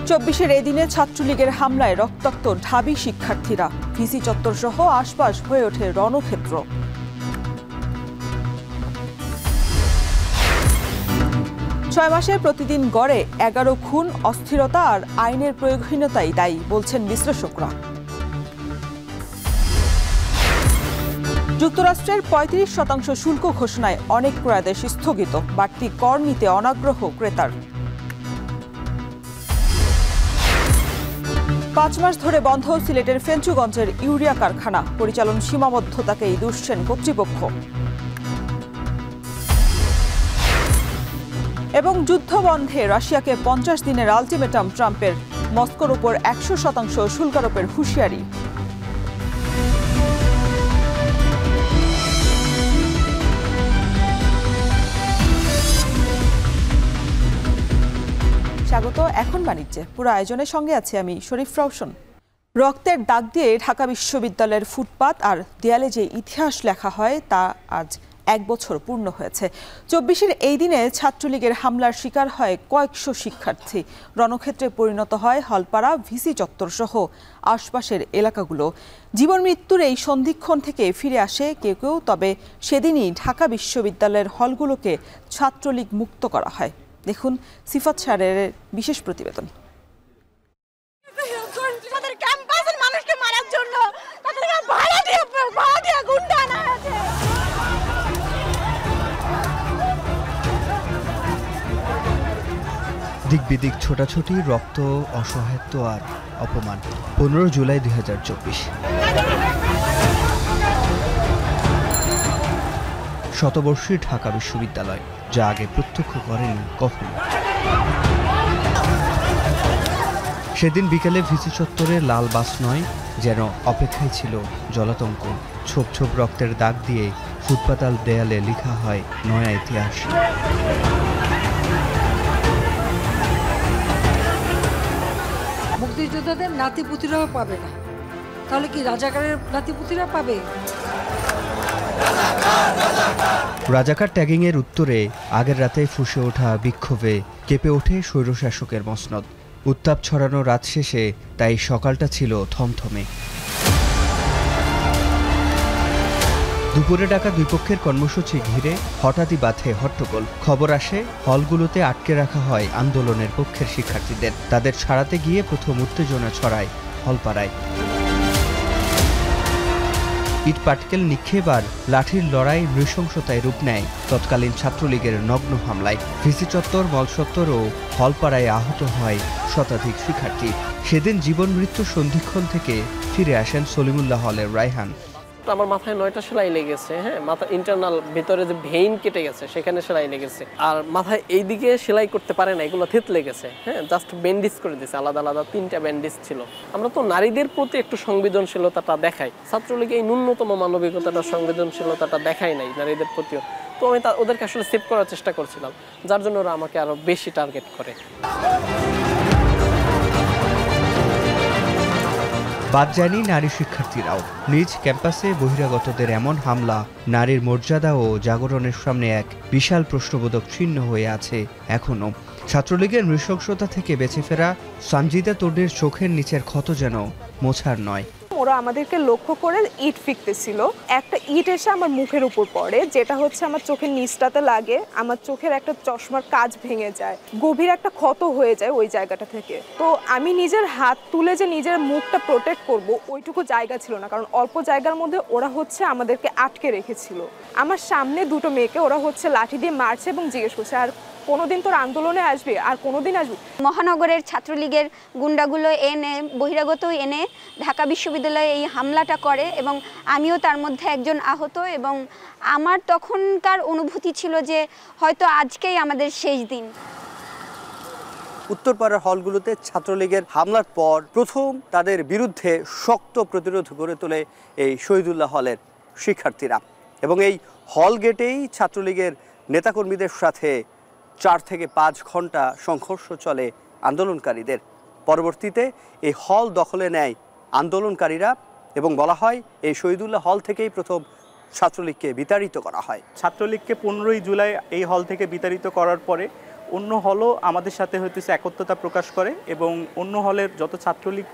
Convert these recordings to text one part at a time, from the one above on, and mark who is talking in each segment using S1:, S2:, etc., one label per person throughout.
S1: 24-এর এই দিনে ছাত্রলীগের হামলায় রক্তাক্ত ঢাবি শিক্ষার্থীরা, ভিসি চত্বর সহ আশপাশ হয়ে ওঠে রণক্ষেত্র। ছয় মাসে প্রতিদিন গড়ে 11 খুন, অস্থিরতা আর আইনের প্রয়োগহীনতাই দায়ী বলছেন বিশ্লেষকরা। যুক্তরাষ্ট্রের 35% শুল্ক ঘোষণায় অনেক ক্রয়াদেশ স্থগিত, বাড়তি কর নিতে অনাগ্রহ ক্রেতার। 5 মাস ধরে বন্ধ সিলেটের ফেঞ্চুগঞ্জের ইউরিয়া কারখানা, পরিচালন সীমাবদ্ধতাকেই দুষছেন কর্তৃপক্ষ। এবং যুদ্ধ বন্ধে রাশিয়াকে 50 দিনের আলটিমেটাম ট্রাম্পের, মস্কোর উপর 100% শুল্ক আরোপের হুঁশিয়ারি। স্বাগত এখন বাণিজ্যে। পুরো আয়োজনের সঙ্গে আছি আমি শরীফ রওশন। রক্তের দাগ দিয়ে ঢাকা বিশ্ববিদ্যালয়ের ফুটপাত আর দেয়ালে যে ইতিহাস লেখা হয় তা আজ 1 বছর পূর্ণ হয়েছে। 24-এর এই দিনে ছাত্রলীগের হামলার শিকার হয় কয়েকশো শিক্ষার্থী। রণক্ষেত্রে পরিণত হয় হলপাড়া, ভিসি চত্বর সহ আশপাশের এলাকাগুলো। জীবন মৃত্যুর এই সন্ধিক্ষণ থেকে ফিরে আসে কেউ কেউ, তবে সেদিনই ঢাকা বিশ্ববিদ্যালয়ের হলগুলোকে ছাত্রলীগ মুক্ত করা হয়। দেখুন সিফাত শাহরের বিশেষ প্রতিবেদন।
S2: দিক বিদিক ছোটাছুটি, রক্ত, অসহায়ত্ব আর অপমান। 15 জুলাই 2024। শতবর্ষী ঢাকা বিশ্ববিদ্যালয়, যা আগে প্রত্যক্ষ করেনি কখনো। সেদিন বিকেলে ভিসি চত্বরে লাল বাস নয়, যেন অপেক্ষায় ছিল জলাতঙ্ক। ছোপ ছোপ রক্তের দাগ দিয়ে ফুটপাতাল দেয়ালে লেখা হয় নয়া ইতিহাস।
S3: মুক্তিযোদ্ধাদের নাতিপুতিরাও পাবে না, তাহলে কি রাজাকারের নাতিপুতিরা পাবে?
S2: রাজাকার ট্যাগিংয়ের উত্তরে আগের রাতে ফুঁসে ওঠা বিক্ষোভে কেঁপে ওঠে স্বৈরশাসকের মসনদ। উত্তাপ ছড়ানো রাত শেষে তাই সকালটা ছিল থমথমে। দুপুরে ডাকা দুই পক্ষের কর্মসূচি ঘিরে হঠাৎই বাধে হট্টগোল। খবর আসে হলগুলোতে আটকে রাখা হয় আন্দোলনের পক্ষের শিক্ষার্থীদের। তাদের ছাড়াতে গিয়ে প্রথম উত্তেজনা ছড়ায় হলপাড়ায়। ইট পাটকেল নিক্ষেপ আর লাঠির লড়াই নৃশংসতায় রূপ নেয় তৎকালীন ছাত্রলীগের নগ্ন হামলায়। ভিসি চত্বর, মল চত্বর ও হলপাড়ায় আহত হয় শতাধিক শিক্ষার্থী। সেদিন জীবন মৃত্যু সন্ধিক্ষণ থেকে ফিরে আসেন সলিমুল্লাহ হলের রায়হান।
S4: আমার মাথায় 9টা সেলাই লেগেছে, হ্যাঁ, মাথা ইন্টারনাল ভিতরে যে ভেইন কেটে গেছে সেখানে সেলাই লেগেছে। আর মাথায় এইদিকে সেলাই করতে পারে না, এগুলো থেত লেগেছে, হ্যাঁ, জাস্ট ব্যান্ডেজ করে দিয়েছে, আলাদা আলাদা 3টা ব্যান্ডেজ ছিল। আমরা তো নারীদের প্রতি একটু সংবেদনশীলতাটা দেখাই, ছাত্রলীগে এই ন্যূনতম মানবিকতাটা, সংবেদনশীলতাটা দেখাই নাই নারীদের প্রতিও। তো আমি ওদেরকে আসলে সেভ করার চেষ্টা করছিলাম, যার জন্য ওরা আমাকে আরো বেশি টার্গেট করে।
S2: বাদ যায়নি নারী শিক্ষার্থীরাও। নিজ ক্যাম্পাসে বহিরাগতদের এমন হামলা নারীর মর্যাদা ও জাগরণের সামনে এক বিশাল প্রশ্নবোধক চিহ্ন হয়ে আছে এখনো। ছাত্রলীগের নৃশংসতা থেকে বেঁচে ফেরা সঞ্জিদা তরুণীর চোখের নিচের ক্ষত যেন মোছার নয়।
S5: ওরা আমাদেরকে লক্ষ্য করে ইট ফিকতেছিল। একটা ইট এসে আমার মুখের উপর পড়ে, যেটা হচ্ছে আমার চোখের নিচটাতে লাগে। আমার চোখের একটা চশমার কাঁচ ভেঙে যায়, গভীর একটা ক্ষত হয়ে যায় ওই জায়গাটা থেকে। তো আমি নিজের হাত তুলে যে নিজের মুখটা প্রোটেক্ট করব, ওইটুকু জায়গা ছিল না, কারণ অল্প জায়গার মধ্যে ওরা হচ্ছে আমাদেরকে আটকে রেখেছিল। আমার সামনে দুটো মেয়েকে ওরা হচ্ছে লাঠি দিয়ে মারছে এবং জিজ্ঞেস করছে, আর কোনোদিন তোর আন্দোলনে আসবে, আর কোনোদিন আসবে?
S6: মহানগরের ছাত্রলীগের গুন্ডাগুলো এনে, বহিরাগত এনে ঢাকা বিশ্ববিদ্যালয়ে এই হামলাটা করে এবং আমিও তার মধ্যে একজন আহত। এবং আমার তখনকার অনুভূতি ছিল যে হয়তো আজকেই আমাদের শেষ দিন।
S7: উত্তরপাড়ার হলগুলোতে ছাত্রলীগের হামলার পর প্রথম তাদের বিরুদ্ধে শক্ত প্রতিরোধ গড়ে তোলে এই শহীদুল্লাহ হলের শিক্ষার্থীরা। এবং এই হল গেটেই ছাত্রলীগের নেতাকর্মীদের সাথে 4 থেকে 5 ঘন্টা সংঘর্ষ চলে আন্দোলনকারীদের। পরবর্তীতে এই হল দখলে নেয় আন্দোলনকারীরা এবং বলা হয় এই শহীদুল্লাহ হল থেকেই প্রথম ছাত্রলীগকে বিতাড়িত করা হয়।
S8: ছাত্রলীগকে 15ই জুলাই এই হল থেকে বিতাড়িত করার পরে অন্য হলও আমাদের সাথে হইতেছে একত্রতা প্রকাশ করে এবং অন্য হলের যত ছাত্রলীগ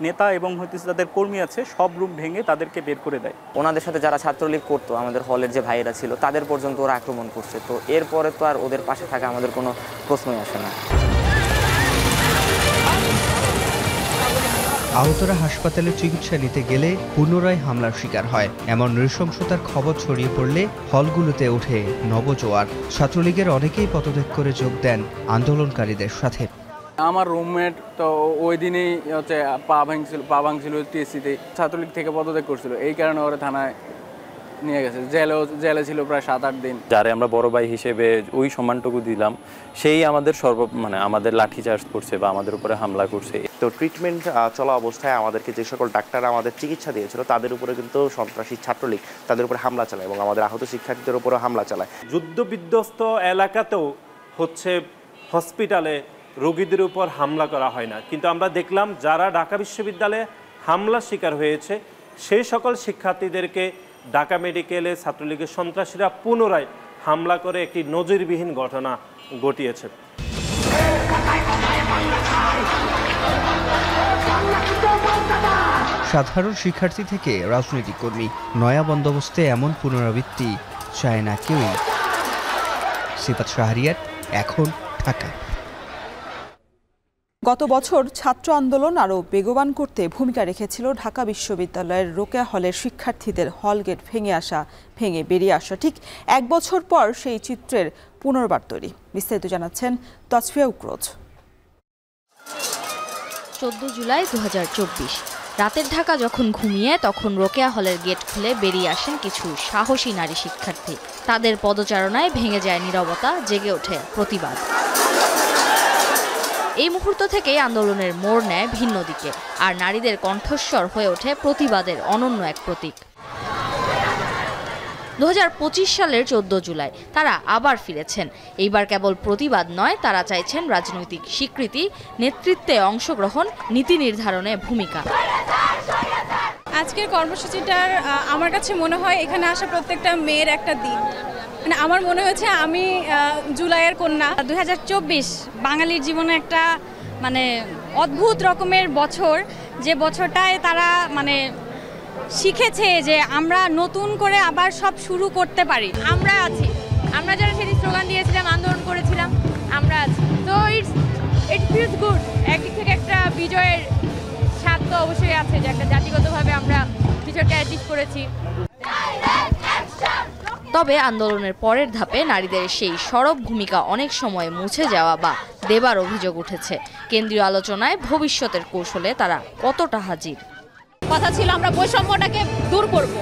S8: নেতা এবং হইতেছে তাদের কর্মী আছে সব রুম ভেঙে তাদেরকে বের করে দেয়।
S9: ওনাদের সাথে যারা ছাত্রলীগ করতো আমাদের হলের যে ভাইয়েরা ছিল তাদের পর্যন্ত ওরা আক্রমণ করছে, তো এরপরে তো আর ওদের পাশে থাকা আমাদের কোনো প্রশ্নই আসে না।
S2: আহতরা হাসপাতালে চিকিৎসা নিতে গেলে পুনরায় হামলার শিকার হয়। এমন নৃশংসতার খবর ছড়িয়ে পড়লে হলগুলোতে ওঠে নবজোয়ার। ছাত্রলীগের অনেকেই পদত্যাগ করে যোগ দেন আন্দোলনকারীদের সাথে।
S10: আমার রুমমেট তো ওই দিনেই হচ্ছে পা ভাঙছিল টিএসসিতে, ছাত্রলীগ থেকে পদত্যাগ করছিল, এই কারণে ওরা থানায় নিয়ে গেছে। জেলে ছিল প্রায় 7-8 দিন।
S11: যারে আমরা বড় ভাই হিসেবে ওই সম্মানটুকু দিলাম, সেই আমাদের আমাদের লাঠিচার্জ করছে বা আমাদের উপরে হামলা করছে।
S12: তো ট্রিটমেন্ট চলা অবস্থায় আমাদেরকে যে সকল ডাক্তাররা আমাদের চিকিৎসা দিয়েছিল তাদের উপরে কিন্তু সন্ত্রাসী ছাত্রলীগ তাদের উপরে হামলা চালায় এবং আমাদের আহত শিক্ষার্থীদের উপরেও হামলা চালায়।
S13: যুদ্ধ বিধ্বস্ত এলাকাতেও হচ্ছে হসপিটালে রোগীদের উপর হামলা করা হয় না, কিন্তু আমরা দেখলাম যারা ঢাকা বিশ্ববিদ্যালয়ে হামলার শিকার হয়েছে সেই সকল শিক্ষার্থীদেরকে ঢাকা মেডিকেলে ছাত্রলীগের সন্ত্রাসীরা পুনরায় হামলা করে একটি নজিরবিহীন ঘটনা ঘটিয়েছে।
S2: সাধারণ শিক্ষার্থী থেকে রাজনৈতিক কর্মী, নয়া বন্দোবস্তে এমন পুনরাবৃত্তি চায় না কেউই। সিফাত শাহরিয়ার, এখন ঢাকা।
S1: গত বছর ছাত্র আন্দোলন আরও বেগবান করতে ভূমিকা রেখেছিল ঢাকা বিশ্ববিদ্যালয়ের রোকেয়া হলের শিক্ষার্থীদের হল গেট ভেঙে বেরিয়ে আসা। ঠিক এক বছর পর সেই চিত্রের পুনর্বার তৈরি। বিস্তারিত জানাচ্ছেন তসফিয়া উকরোজ।
S14: 14 জুলাই 2024 রাতের ঢাকা যখন ঘুমিয়ে, তখন রোকেয়া হলের গেট খুলে বেরিয়ে আসেন কিছু সাহসী নারী শিক্ষার্থী। তাদের পদচারণায় ভেঙে যায় নীরবতা, জেগে ওঠে প্রতিবাদ। এই মুহূর্ত থেকেই আন্দোলনের মোড় নেয় ভিন্ন দিকে, আর নারীদের কণ্ঠস্বর হয়ে ওঠে প্রতিবাদের অনন্য এক প্রতীক। 2025 সালের 14 জুলাই তারা আবার ফিরেছেন। এইবার কেবল প্রতিবাদ নয়, তারা চাইছেন রাজনৈতিক স্বীকৃতি, নেতৃত্বে অংশগ্রহণ, নীতি নির্ধারণে ভূমিকা।
S15: আজকের কর্মসূচিটার আমার কাছে মনে হয় এখানে আসা প্রত্যেকটা মেয়ের একটা দিন। মানে আমার মনে হয়েছে আমি জুলাইয়ের কন্যা। 2024 বাঙালির জীবনে একটা মানে অদ্ভুত রকমের বছর, যে বছরটায় তারা মানে শিখেছে যে আমরা নতুন করে আবার সব শুরু করতে পারি। আমরা আছি, আমরা যারা সেদিন স্লোগান দিয়েছিলাম, আন্দোলন করেছিলাম, আমরা আছি। তো ইট ফিলস গুড। একদিক থেকে একটা বিজয়ের স্বাদ তো অবশ্যই আছে, যে একটা জাতিগতভাবে আমরা বিজয়টা অ্যাচিভ করেছি।
S14: তবে আন্দোলনের পরের ধাপে নারীদের সেই সরব ভূমিকা অনেক সময় মুছে যাওয়া বা দেবার অভিযোগ উঠেছে। কেন্দ্রীয় আলোচনায় ভবিষ্যতের কৌশলে তারা কতটা হাজির?
S15: কথা ছিল আমরা বৈষম্যটাকে দূর করব,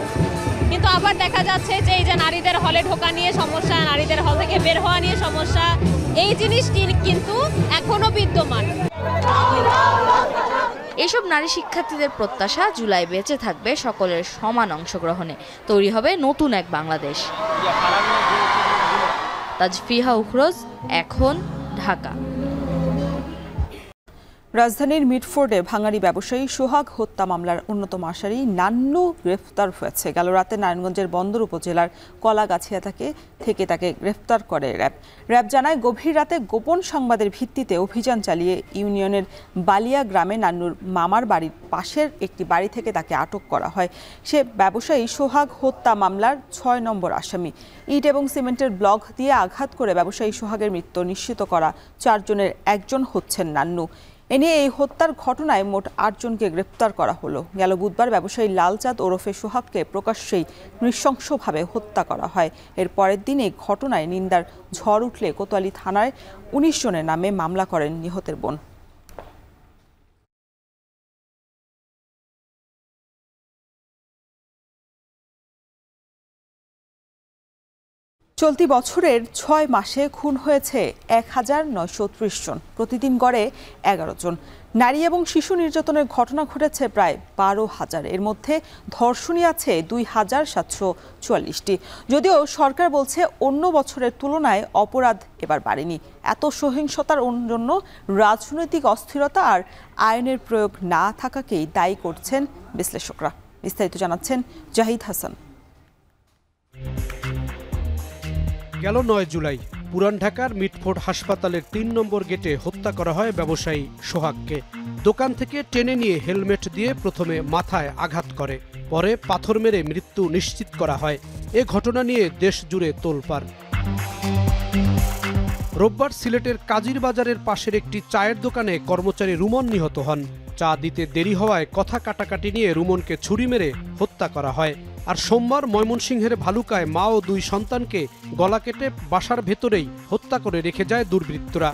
S15: কিন্তু আবার দেখা যাচ্ছে যে এই যে নারীদের হলে ঢোকা নিয়ে সমস্যা, নারীদের হল থেকে বের হওয়া নিয়ে সমস্যা, এই জিনিসটি কিন্তু এখনো বিদ্যমান।
S14: এসব নারী শিক্ষার্থীদের প্রত্যাশা, জুলাই বেঁচে থাকবে সকলের সমান অংশগ্রহণে, তৈরি হবে নতুন এক বাংলাদেশ। তাজফিহা উখরোজ, এখন ঢাকা।
S1: রাজধানীর মিডফোর্ডে ভাঙাড়ি ব্যবসায়ী সোহাগ হত্যা মামলার অন্যতম আসামি নান্নু গ্রেফতার হয়েছে। গেল রাতে নারায়ণগঞ্জের বন্দর উপজেলার কলাগাছিয়া থেকে তাকে গ্রেফতার করে র্যাব জানায়, গভীর রাতে গোপন সংবাদের ভিত্তিতে অভিযান চালিয়ে ইউনিয়নের বালিয়া গ্রামে নান্নুর মামার বাড়ির পাশের একটি বাড়ি থেকে তাকে আটক করা হয়। সে ব্যবসায়ী সোহাগ হত্যা মামলার 6 নম্বর আসামি। ইট এবং সিমেন্টের ব্লক দিয়ে আঘাত করে ব্যবসায়ী সোহাগের মৃত্যু নিশ্চিত করা 4 জনের একজন হচ্ছেন নান্নু। এ নিয়ে এই হত্যার ঘটনায় মোট 8 জনকে গ্রেপ্তার করা হলো। গেল বুধবার ব্যবসায়ী লালচাঁদ ওরফে সোহাগকে প্রকাশ্যেই নৃশংসভাবে হত্যা করা হয়। এর পরের দিন এই ঘটনায় নিন্দার ঝড় উঠলে কোতোয়ালি থানায় 19 জনের নামে মামলা করেন নিহতের বোন। চলতি বছরের 6 মাসে খুন হয়েছে 1930 জন, প্রতিদিন গড়ে 11 জন। নারী এবং শিশু নির্যাতনের ঘটনা ঘটেছে প্রায় 12,000। এর মধ্যে ধর্ষণই আছে 2,744টি। যদিও সরকার বলছে অন্য বছরের তুলনায় অপরাধ এবার বাড়েনি। এত সহিংসতার জন্য রাজনৈতিক অস্থিরতা আর আইনের প্রয়োগ না থাকাকেই দায়ী করছেন বিশ্লেষকরা। বিস্তারিত জানাচ্ছেন জাহিদ হাসান।
S16: গেল 9 জুলাই পুরান ঢাকার মিটফোর্ড হাসপাতালের ৩ নম্বর গেটে হত্যা করা হয় ব্যবসায়ী সোহাগকে। দোকান থেকে টেনে নিয়ে হেলমেট দিয়ে প্রথমে মাথায় আঘাত করে, পরে পাথর মেরে মৃত্যু নিশ্চিত করা হয়। এ ঘটনা নিয়ে দেশ জুড়ে তোলপাড়। রোববার সিলেটের কাজির বাজারের পাশের একটি চায়ের দোকানে কর্মচারী রুমন নিহত হন। চা দিতে দেরি হওয়ায় কথা কাটাকাটি নিয়ে রুমনকে ছুরি মেরে হত্যা করা হয়। আর সোমবার ময়মনসিংহের ভালুকায় মা ও 2 সন্তানকে গলা কেটে বাসার ভেতরেই হত্যা করে রেখে যায় দুর্বৃত্তরা।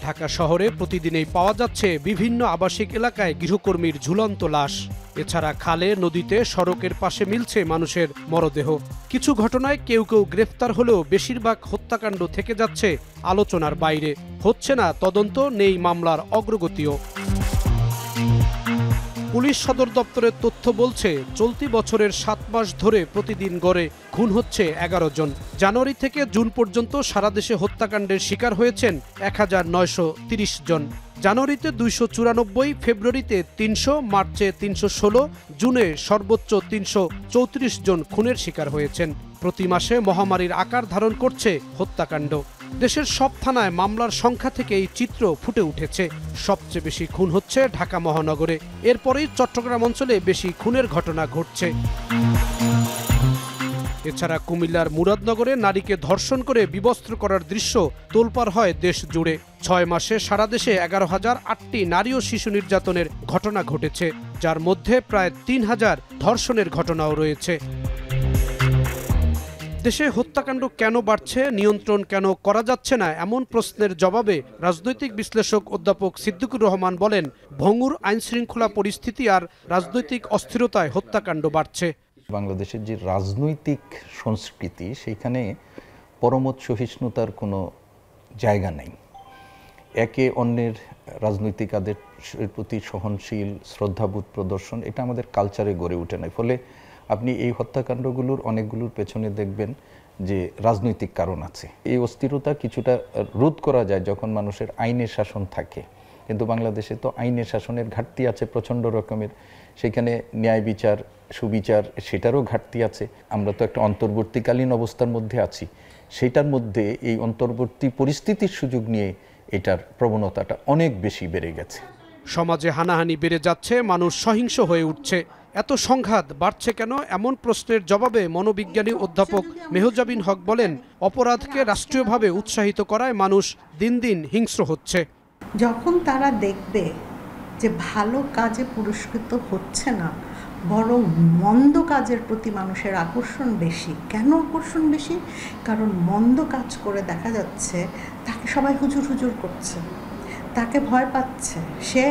S16: ঢাকা শহরে প্রতিদিনই পাওয়া যাচ্ছে বিভিন্ন আবাসিক এলাকায় গৃহকর্মীর ঝুলন্ত লাশ। এছাড়া খালে, নদীতে, সড়কের পাশে মিলছে মানুষের মরদেহ। কিছু ঘটনায় কেউ কেউ গ্রেফতার হলেও বেশিরভাগ হত্যাকাণ্ড থেকে যাচ্ছে আলোচনার বাইরে। হচ্ছে না তদন্ত, নেই মামলার অগ্রগতিও। পুলিশ সদর দপ্তরের তথ্য বলছে, চলতি বছরের 7 মাস ধরে প্রতিদিন গড়ে খুন হচ্ছে 11 জন। জানুয়ারি থেকে জুন পর্যন্ত সারা দেশে হত্যাকাণ্ডের শিকার হয়েছেন 1930 জন। জানুয়ারিতে 294, ফেব্রুয়ারিতে 300, মার্চে 316, জুনে সর্বোচ্চ 334 জন খুনের শিকার হয়েছেন। প্রতি মাসে মহামারীর আকার ধারণ করছে হত্যাকাণ্ড। দেশের সব থানায় মামলার সংখ্যা থেকে এই চিত্র ফুটে উঠেছে। সবচেয়ে বেশি খুন হচ্ছে ঢাকা মহানগরে, এরপরেই চট্টগ্রাম অঞ্চলে বেশি খুনের ঘটনা ঘটছে। এছাড়া কুমিল্লার মুরাদনগরে নারীকে ধর্ষণ করে বিবস্ত্র করার দৃশ্য তোলপাড় হয় দেশ জুড়ে। 6 মাসে সারা দেশে 11,008টি নারী ও শিশু নির্যাতনের ঘটনা ঘটেছে, যার মধ্যে প্রায় 3,000 ধর্ষণের ঘটনাও রয়েছে। দেশে হত্যাকাণ্ড কেন বাড়ছে, নিয়ন্ত্রণ কেন করা যাচ্ছে না, এমন প্রশ্নের জবাবে রাজনৈতিক বিশ্লেষক অধ্যাপক সিদ্দিকুর রহমান বলেন, ভঙ্গুর আইনশৃঙ্খলা পরিস্থিতি আর রাজনৈতিক অস্থিরতায় হত্যাকাণ্ড বাড়ছে।
S17: বাংলাদেশের যে রাজনৈতিক সংস্কৃতি, সেইখানে পরমত সহিষ্ণুতার কোনো জায়গা নেই। একে অন্যের রাজনৈতিক আদর্শের প্রতি সহনশীল শ্রদ্ধাবোধ প্রদর্শন, এটা আমাদের কালচারে গড়ে ওঠে না। ফলে আপনি এই হত্যাকাণ্ডগুলোর অনেকগুলোর পেছনে দেখবেন যে রাজনৈতিক কারণ আছে। এই অস্থিরতা কিছুটা রোধ করা যায় যখন মানুষের আইনের শাসন থাকে, কিন্তু বাংলাদেশে তো আইনের শাসনের ঘাটতি আছে প্রচণ্ড রকমের। সেখানে ন্যায় বিচার, সুবিচার, সেটারও ঘাটতি আছে। আমরা তো একটা অন্তর্বর্তীকালীন অবস্থার মধ্যে আছি, সেটার মধ্যে এই অন্তর্বর্তী পরিস্থিতির সুযোগ নিয়ে এটার প্রবণতাটা অনেক বেশি বেড়ে গেছে।
S16: সমাজে হানাহানি বেড়ে যাচ্ছে, মানুষ সহিংস হয়ে উঠছে। এত সংঘাত বাড়ছে কেন, এমন প্রশ্নের জবাবে মনোবিজ্ঞানী অধ্যাপক মেহজাবিন হক বলেন, অপরাধকে রাষ্ট্রীয়ভাবে উৎসাহিত করায় মানুষ দিন দিন হিংস্র হচ্ছে।
S18: যখন তারা দেখবে যে ভালো কাজে পুরস্কৃত হচ্ছে না, বরং মন্দ কাজের প্রতি মানুষের আকর্ষণ বেশি। কেন আকর্ষণ বেশি? কারণ মন্দ কাজ করে দেখা যাচ্ছে তাকে সবাই হুজুর হুজুর করছে, তাকে ভয় পাচ্ছে, সে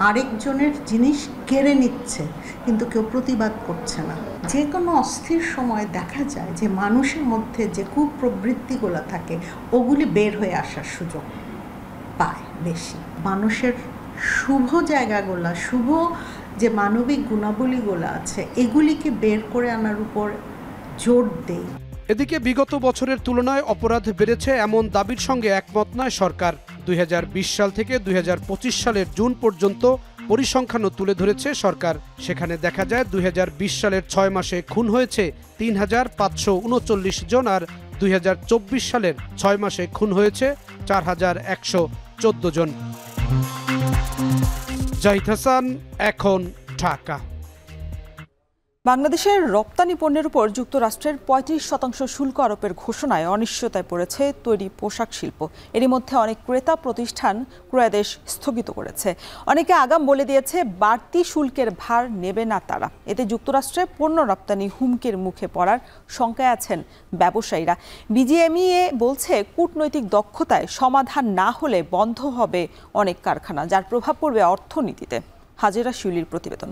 S18: আরেকজনের জিনিস কেড়ে নিচ্ছে, কিন্তু কেউ প্রতিবাদ করছে না। যে কোনো অস্থির সময় দেখা যায় যে মানুষের মধ্যে যে কুপ্রবৃত্তিগুলো থাকে, ওগুলি বের হয়ে আসার সুযোগ পায় বেশি। মানুষের শুভ জায়গাগুলো, শুভ যে মানবিক গুণাবলীগুলো আছে, এগুলিকে বের করে আনার উপর জোর দেয়।
S16: এদিকে বিগত বছরের তুলনায় অপরাধ বেড়েছে এমন দাবির সঙ্গে একমত নয় সরকার। 2020 সাল থেকে 2025 সালের জুন পর্যন্ত পরিসংখ্যানও তুলে ধরেছে সরকার। সেখানে দেখা যায় 2020 সালের 6 মাসে খুন হয়েছে 3,539 জন, আর 2024 সালের 6 মাসে খুন হয়েছে 4,114 জন। জাহিদ হাসান, এখন, ঢাকা।
S1: বাংলাদেশের রপ্তানি পণ্যের উপর যুক্তরাষ্ট্রের 35% শুল্ক আরোপের ঘোষণায় অনিশ্চয়তায় পড়েছে তৈরি পোশাক শিল্প। এরই মধ্যে অনেক ক্রেতা প্রতিষ্ঠান ক্রয়াদেশ স্থগিত করেছে। অনেকে আগাম বলে দিয়েছে বাড়তি শুল্কের ভার নেবে না তারা। এতে যুক্তরাষ্ট্রে পণ্য রপ্তানি হুমকির মুখে পড়ার শঙ্কায় আছেন ব্যবসায়ীরা। বিজিএমইএ বলছে, কূটনৈতিক দক্ষতায় সমাধান না হলে বন্ধ হবে অনেক কারখানা, যার প্রভাব পড়বে অর্থনীতিতে। হাজেরা শিউলির প্রতিবেদন।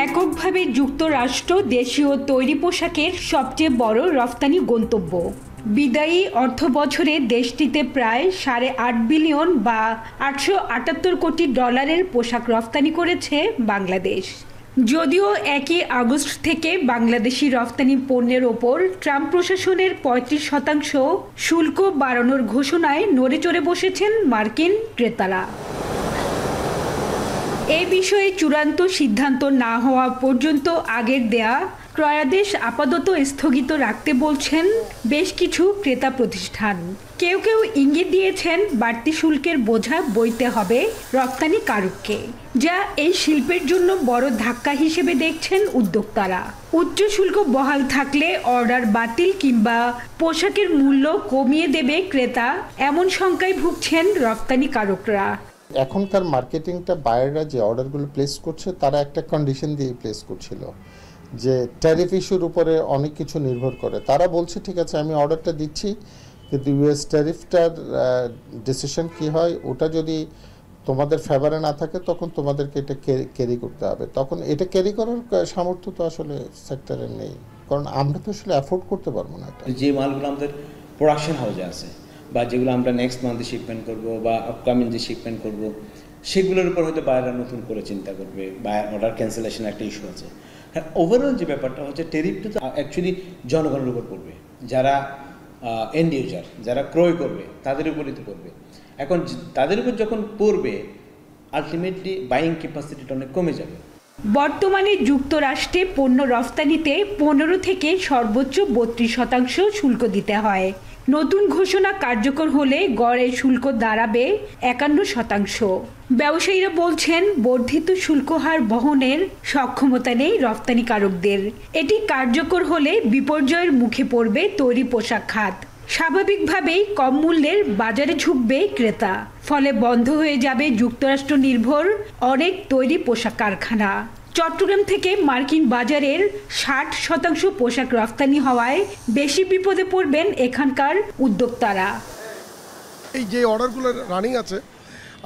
S19: এককভাবে যুক্তরাষ্ট্র দেশীয় তৈরি পোশাকের সবচেয়ে বড় রফতানি গন্তব্য। বিদায়ী অর্থ বছরে দেশটিতে প্রায় 8.5 বিলিয়ন বা $878 কোটি পোশাক রফতানি করেছে বাংলাদেশ। যদিও 1 আগস্ট থেকে বাংলাদেশি রফতানি পণ্যের ওপর ট্রাম্প প্রশাসনের 35% শুল্ক বাড়ানোর ঘোষণায় নড়েচড়ে বসেছেন মার্কিন ক্রেতারা। এই বিষয়ে চূড়ান্ত সিদ্ধান্ত না হওয়া পর্যন্ত আগের দেয়া ক্রয়াদেশ আপাতত স্থগিত রাখতে বলছেন বেশ কিছু ক্রেতা প্রতিষ্ঠান। কেউ কেউ ইঙ্গিত দিয়েছেন বাড়তি শুল্কের বোঝা বইতে হবে রপ্তানিকারককে, যা এই শিল্পের জন্য বড় ধাক্কা হিসেবে দেখছেন উদ্যোক্তারা। উচ্চ শুল্ক বহাল থাকলে অর্ডার বাতিল কিংবা পোশাকের মূল্য কমিয়ে দেবে ক্রেতা, এমন শঙ্কায় ভুগছেন রপ্তানিকারকরা।
S20: এখনকার মার্কেটিংটা বায়াররা যে অর্ডারগুলো প্লেস করছে তারা একটা কন্ডিশন দিয়ে প্লেস করছিল যে ট্যারিফ ইস্যুর উপরে অনেক কিছু নির্ভর করে। তারা বলছে ঠিক আছে আমি অর্ডারটা দিচ্ছি, কিন্তু ইউএস ট্যারিফটার ডিসিশন কি হয় ওটা যদি তোমাদের ফেভারে না থাকে তখন তোমাদেরকে এটা ক্যারি করতে হবে। তখন এটা ক্যারি করার সামর্থ্য তো আসলে সেক্টরে নেই, কারণ আমরা তো আসলে অ্যাফোর্ড করতে পারবো না।
S21: যে মালগুলো আমাদের প্রোডাকশন হাউসে আছে বা যেগুলো আমরা নেক্সট মান্থে শিপমেন্ট করব বা আপকামিং যে শিপমেন্ট করব সেগুলোর উপর হয়তো বায়াররা নতুন করে চিন্তা করবে, বায়ার অর্ডার ক্যান্সেলেশন একটা ইস্যু আছে। হ্যাঁ, ওভারঅল যে ব্যাপারটা হচ্ছে টেরিফটা তো অ্যাকচুয়ালি জনগণের উপর পড়বে, যারা এন্ড ইউজার, যারা ক্রয় করবে তাদের উপরই তো পড়বে। এখন তাদের উপর যখন পড়বে আলটিমেটলি বাইং ক্যাপাসিটিটা অনেক কমে যাবে।
S19: বর্তমানে যুক্তরাষ্ট্রে পণ্য রফতানিতে 15 থেকে সর্বোচ্চ 32% শুল্ক দিতে হয়। নতুন ঘোষণা কার্যকর হলে গড়ে শুল্ক দাঁড়াবে 51%। ব্যবসায়ীরা বলছেন বর্ধিত শুল্ক হার বহনের সক্ষমতা নেই রপ্তানিকারকদের। এটি কার্যকর হলে বিপর্যয়ের মুখে পড়বে তৈরি পোশাক খাত। স্বাভাবিকভাবেই কম মূল্যের বাজারে ঝুঁকবে ক্রেতা, ফলে বন্ধ হয়ে যাবে যুক্তরাষ্ট্র নির্ভর অনেক তৈরি পোশাক কারখানা। চট্টগ্রাম থেকে মার্কিন বাজারের 60% পোশাক রফতানি হওয়ায় বেশি বিপদে পড়বেন এখানকার উদ্যোক্তারা।
S22: এই যে অর্ডারগুলো রানিং আছে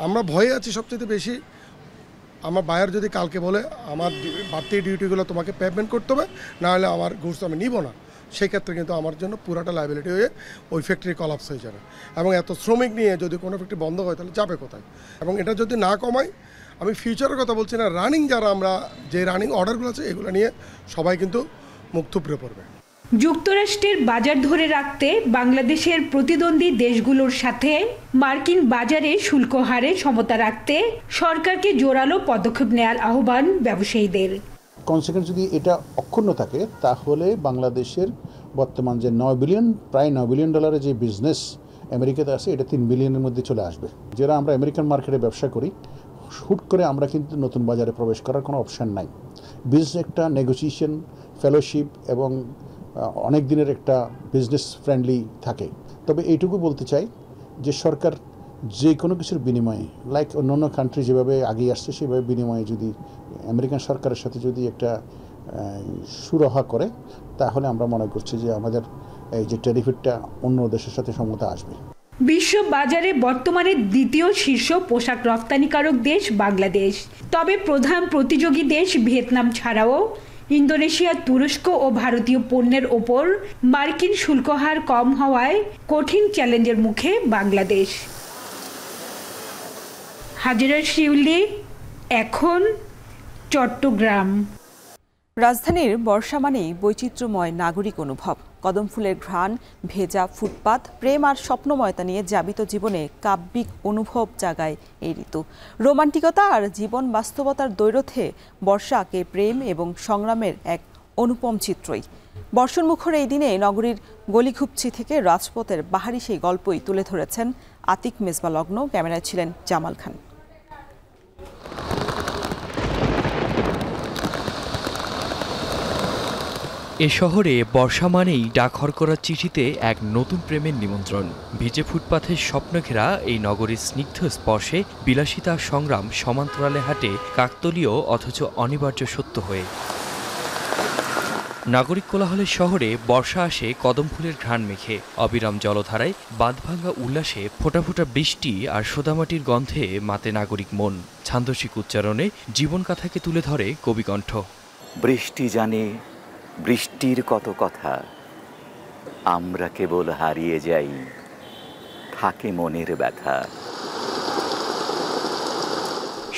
S22: আমরা ভয়ে আছি সবচেয়ে বেশি। আমার বায়ার যদি কালকে বলে আমার বাড়তি ডিউটিগুলো তোমাকে পেমেন্ট করতে হবে, না হলে আমার গুডস আমি নিব না, সেক্ষেত্রে কিন্তু আমার জন্য পুরাটা লাইবিলিটি হয়ে ওই ফ্যাক্টরি কলাপস হয়ে যাবে। এবং এত শ্রমিক নিয়ে যদি কোনো ফ্যাক্টরি বন্ধ হয় তাহলে যাবে কোথায়? এবং এটা যদি না কমায়, আমি ফিউচারের কথা বলছি না, রানিং যারা আমরা যে রানিং অর্ডারগুলো আছে এগুলো নিয়ে সবাই কিন্তু মুখ থুবড়ে পড়বে।
S19: যুক্তরাষ্ট্রের বাজার ধরে রাখতে বাংলাদেশের প্রতিদ্বন্দ্বী দেশগুলোর সাথে মার্কিন বাজারে শুল্ক হারে সমতা রাখতে সরকারকে জোরালো পদক্ষেপ নেওয়ার আহ্বান ব্যবসায়ীদের।
S23: কনসিকুয়েন্স যদি এটা অক্ষুণ্ণ থাকে তাহলে বাংলাদেশের বর্তমান যে প্রায় 9 বিলিয়ন ডলারের যে বিজনেস আমেরিকাতে আছে এটা 3 বিলিয়নের মধ্যে চলে আসবে। যারা আমরা আমেরিকান মার্কেটে ব্যবসা করি হুট করে আমরা কিন্তু নতুন বাজারে প্রবেশ করার কোনো অপশান নাই। বিজনেস একটা নেগোসিয়েশন, ফেলোশিপ এবং অনেক দিনের একটা বিজনেস ফ্রেন্ডলি থাকে। তবে এইটুকু বলতে চাই যে সরকার যে কোনো কিছুর বিনিময়ে লাইক অন্যান্য কান্ট্রি যেভাবে এগিয়ে আসছে সেভাবে বিনিময়ে যদি আমেরিকান সরকারের সাথে যদি একটা সুরাহা করে তাহলে আমরা মনে করছি যে আমাদের এই যে ট্যারিফটা অন্য দেশের সাথে সমতা আসবে।
S19: বিশ্ব বাজারে বর্তমানে দ্বিতীয় শীর্ষ পোশাক রপ্তানিকারক দেশ বাংলাদেশ। তবে প্রধান প্রতিযোগী দেশ ভিয়েতনাম ছাড়াও ইন্দোনেশিয়া, তুরস্ক ও ভারতীয় পণ্যের ওপর মার্কিন শুল্ক হার কম হওয়ায় কঠিন চ্যালেঞ্জের মুখে বাংলাদেশ। হাজিরা শিউলি, এখন চট্টগ্রাম।
S1: রাজধানীর বর্ষা মানেই বৈচিত্র্যময় নাগরিক অনুভব। কদম ফুলের ঘ্রাণ, ভেজা ফুটপাত, প্রেম আর স্বপ্নময়তা নিয়ে যাবিত জীবনে কাব্যিক অনুভব জাগায় এই ঋতু। রোমান্টিকতা আর জীবন বাস্তবতার দ্বৈরথে বর্ষা আঁকে প্রেম এবং সংগ্রামের এক অনুপম চিত্রই। বর্ষণমুখর এই দিনে নগরীর গলিঘুপচি থেকে রাজপথের বাহারি সেই গল্পই তুলে ধরেছেন আতিক মেজবা লগ্ন। ক্যামেরায় ছিলেন জামাল খান।
S24: এ শহরে বর্ষা মানেই ডাকঘর করা চিঠিতে এক নতুন প্রেমের নিমন্ত্রণ। ভিজে ফুটপাথের স্বপ্ন ঘেরা এই নগরীর স্নিগ্ধ স্পর্শে বিলাসিতা সংগ্রাম সমান্তরালে হাঁটে কাকতলীয় অথচ অনিবার্য সত্য হয়ে। নাগরিক কোলাহলের শহরে বর্ষা আসে কদম ফুলের ঘ্রাণ মেখে। অবিরাম জলধারায় বাঁধভাঙ্গা উল্লাসে ফোঁটা ফোঁটা বৃষ্টি আর সোদামাটির গন্ধে মাতে নাগরিক মন। ছান্দসিক উচ্চারণে জীবনকাথাকে তুলে ধরে কবিকণ্ঠ।
S25: বৃষ্টি জানে বৃষ্টির কত কথা, আমরা কেবল হারিয়ে যাই, থাকে মনের ব্যথা।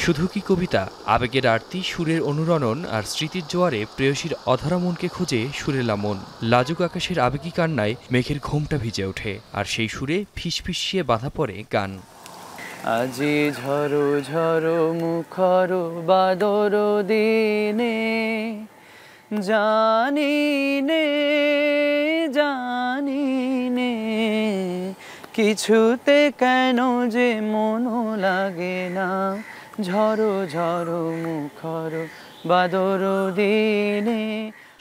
S24: শুধু কি কবিতা, আবেগের আরতি, সুরের অনুরণন আর স্মৃতির জোয়ারে প্রেয়সীর অধরা মনকে খুঁজে সুরেলা মন। লাজুক আকাশের আবেগী কান্নায় মেঘের ঘোমটা ভিজে ওঠে, আর সেই সুরে ফিসফিসিয়ে বাঁধা পড়ে গান।
S26: আজি ঝরো ঝরো মুখর বাদর দিনে, জানি নে জানি নে কিছুতে কেন যে মন লাগে না ঝড়ো ঝড়ো মুখর বাদর দিনে।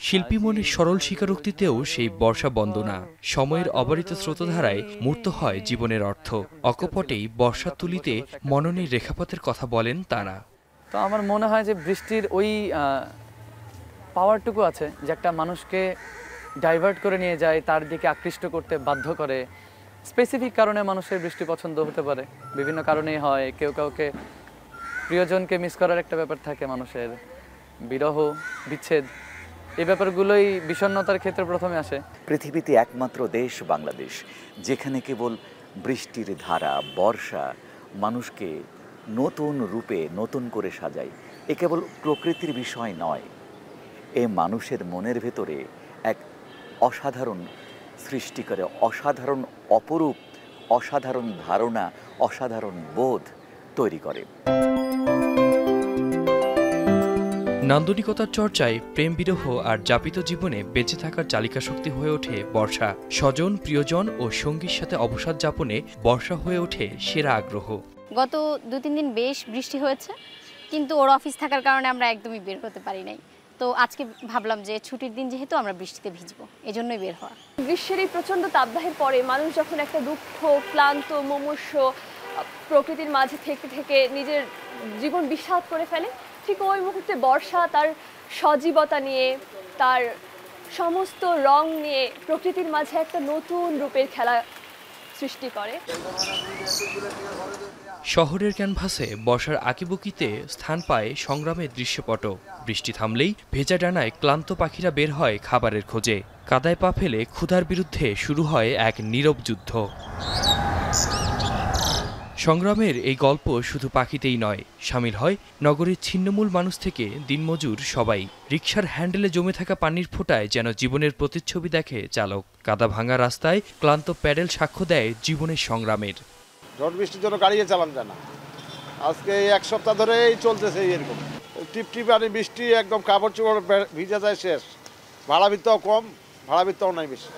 S24: শিল্পী মনের সরল স্বীকারোক্তিতেও সেই বর্ষা বন্দনা। সময়ের অবারিত স্রোতধারায় মূর্ত হয় জীবনের অর্থ। অকপটেই বর্ষার তুলিতে মননের রেখাপাতের কথা বলেন তারা।
S26: তো আমার মনে হয় যে বৃষ্টির ওই পাওয়ারটুকু আছে যে একটা মানুষকে ডাইভার্ট করে নিয়ে যায়, তার দিকে আকৃষ্ট করতে বাধ্য করে। স্পেসিফিক কারণে মানুষের বৃষ্টি পছন্দ হতে পারে, বিভিন্ন কারণেই হয়। কেউ কাউকে প্রিয়জনকে মিস করার একটা ব্যাপার থাকে মানুষের, বিরহ বিচ্ছেদ, এই ব্যাপারগুলোই বিষণ্ণতার ক্ষেত্রে প্রথমে আসে।
S25: পৃথিবীতে একমাত্র দেশ বাংলাদেশ যেখানে কেবল বৃষ্টির ধারা বর্ষা মানুষকে নতুন রূপে নতুন করে সাজায়। এ কেবল প্রকৃতির বিষয় নয়, এ মানুষের মনের ভেতরে এক অসাধারণ সৃষ্টি করে, অসাধারণ অপরূপ, অসাধারণ ধারণা, অসাধারণ বোধ তৈরি করে।
S24: নান্দনিকতার চর্চায় প্রেম বিরহ আর যাপিত জীবনে বেঁচে থাকার চালিকা শক্তি হয়ে ওঠে বর্ষা। স্বজন প্রিয়জন ও সঙ্গীর সাথে অবসাদ যাপনে বর্ষা হয়ে ওঠে সেরা আগ্রহ।
S3: গত 2-3 দিন বেশ বৃষ্টি হয়েছে, কিন্তু ওর অফিস থাকার কারণে আমরা একদমই বের হতে পারি নাই। তো আজকে ভাবলাম যে ছুটির দিন যেহেতু আমরা বৃষ্টিতে ভিজবো, এজন্যই বের হওয়া।
S4: গ্রীষ্মের এই প্রচণ্ড তাপদাহের পরে মানুষ যখন একটা দুঃখ ক্লান্ত মুমূর্ষ প্রকৃতির মাঝে থেকে থেকে নিজের জীবন বিষাদ করে ফেলে, ঠিক ওই মুহূর্তে বর্ষা তার সজীবতা নিয়ে, তার সমস্ত রং নিয়ে প্রকৃতির মাঝে একটা নতুন রূপের খেলা সৃষ্টি করে।
S24: শহরের ক্যানভাসে বর্ষার আঁকিবুকিতে স্থান পায় সংগ্রামের দৃশ্যপট। বৃষ্টি থামলেই ভেজা ডানায় ক্লান্ত পাখিরা বের হয় খাবারের খোঁজে। কাদায় পা ফেলে ক্ষুধার বিরুদ্ধে শুরু হয় এক নীরব যুদ্ধ। সংগ্রামের এই গল্প শুধু পাখিতেই নয়, সামিল হয় নগরের ছিন্নমূল মানুষ থেকে দিনমজুর সবাই। রিকশার হ্যান্ডেলে জমে থাকা পানির ফোঁটায় যেন জীবনের প্রতিচ্ছবি দেখে চালক। কাদা ভাঙা রাস্তায় ক্লান্ত প্যাডেল সাক্ষ্য দেয় জীবনের সংগ্রামের।
S5: ঝড় বৃষ্টির জন্য গাড়িয়ে চালান যায় না, আজকে এই 1 সপ্তাহ ধরেই চলতেছে এরকম টিপ টিপ আর বৃষ্টি, একদম কাপড় চোপড় ভিজা যায় শেষ। ভাড়া ভিত্তাও কম, ভাড়া ভিত্তাও নাই বেশি।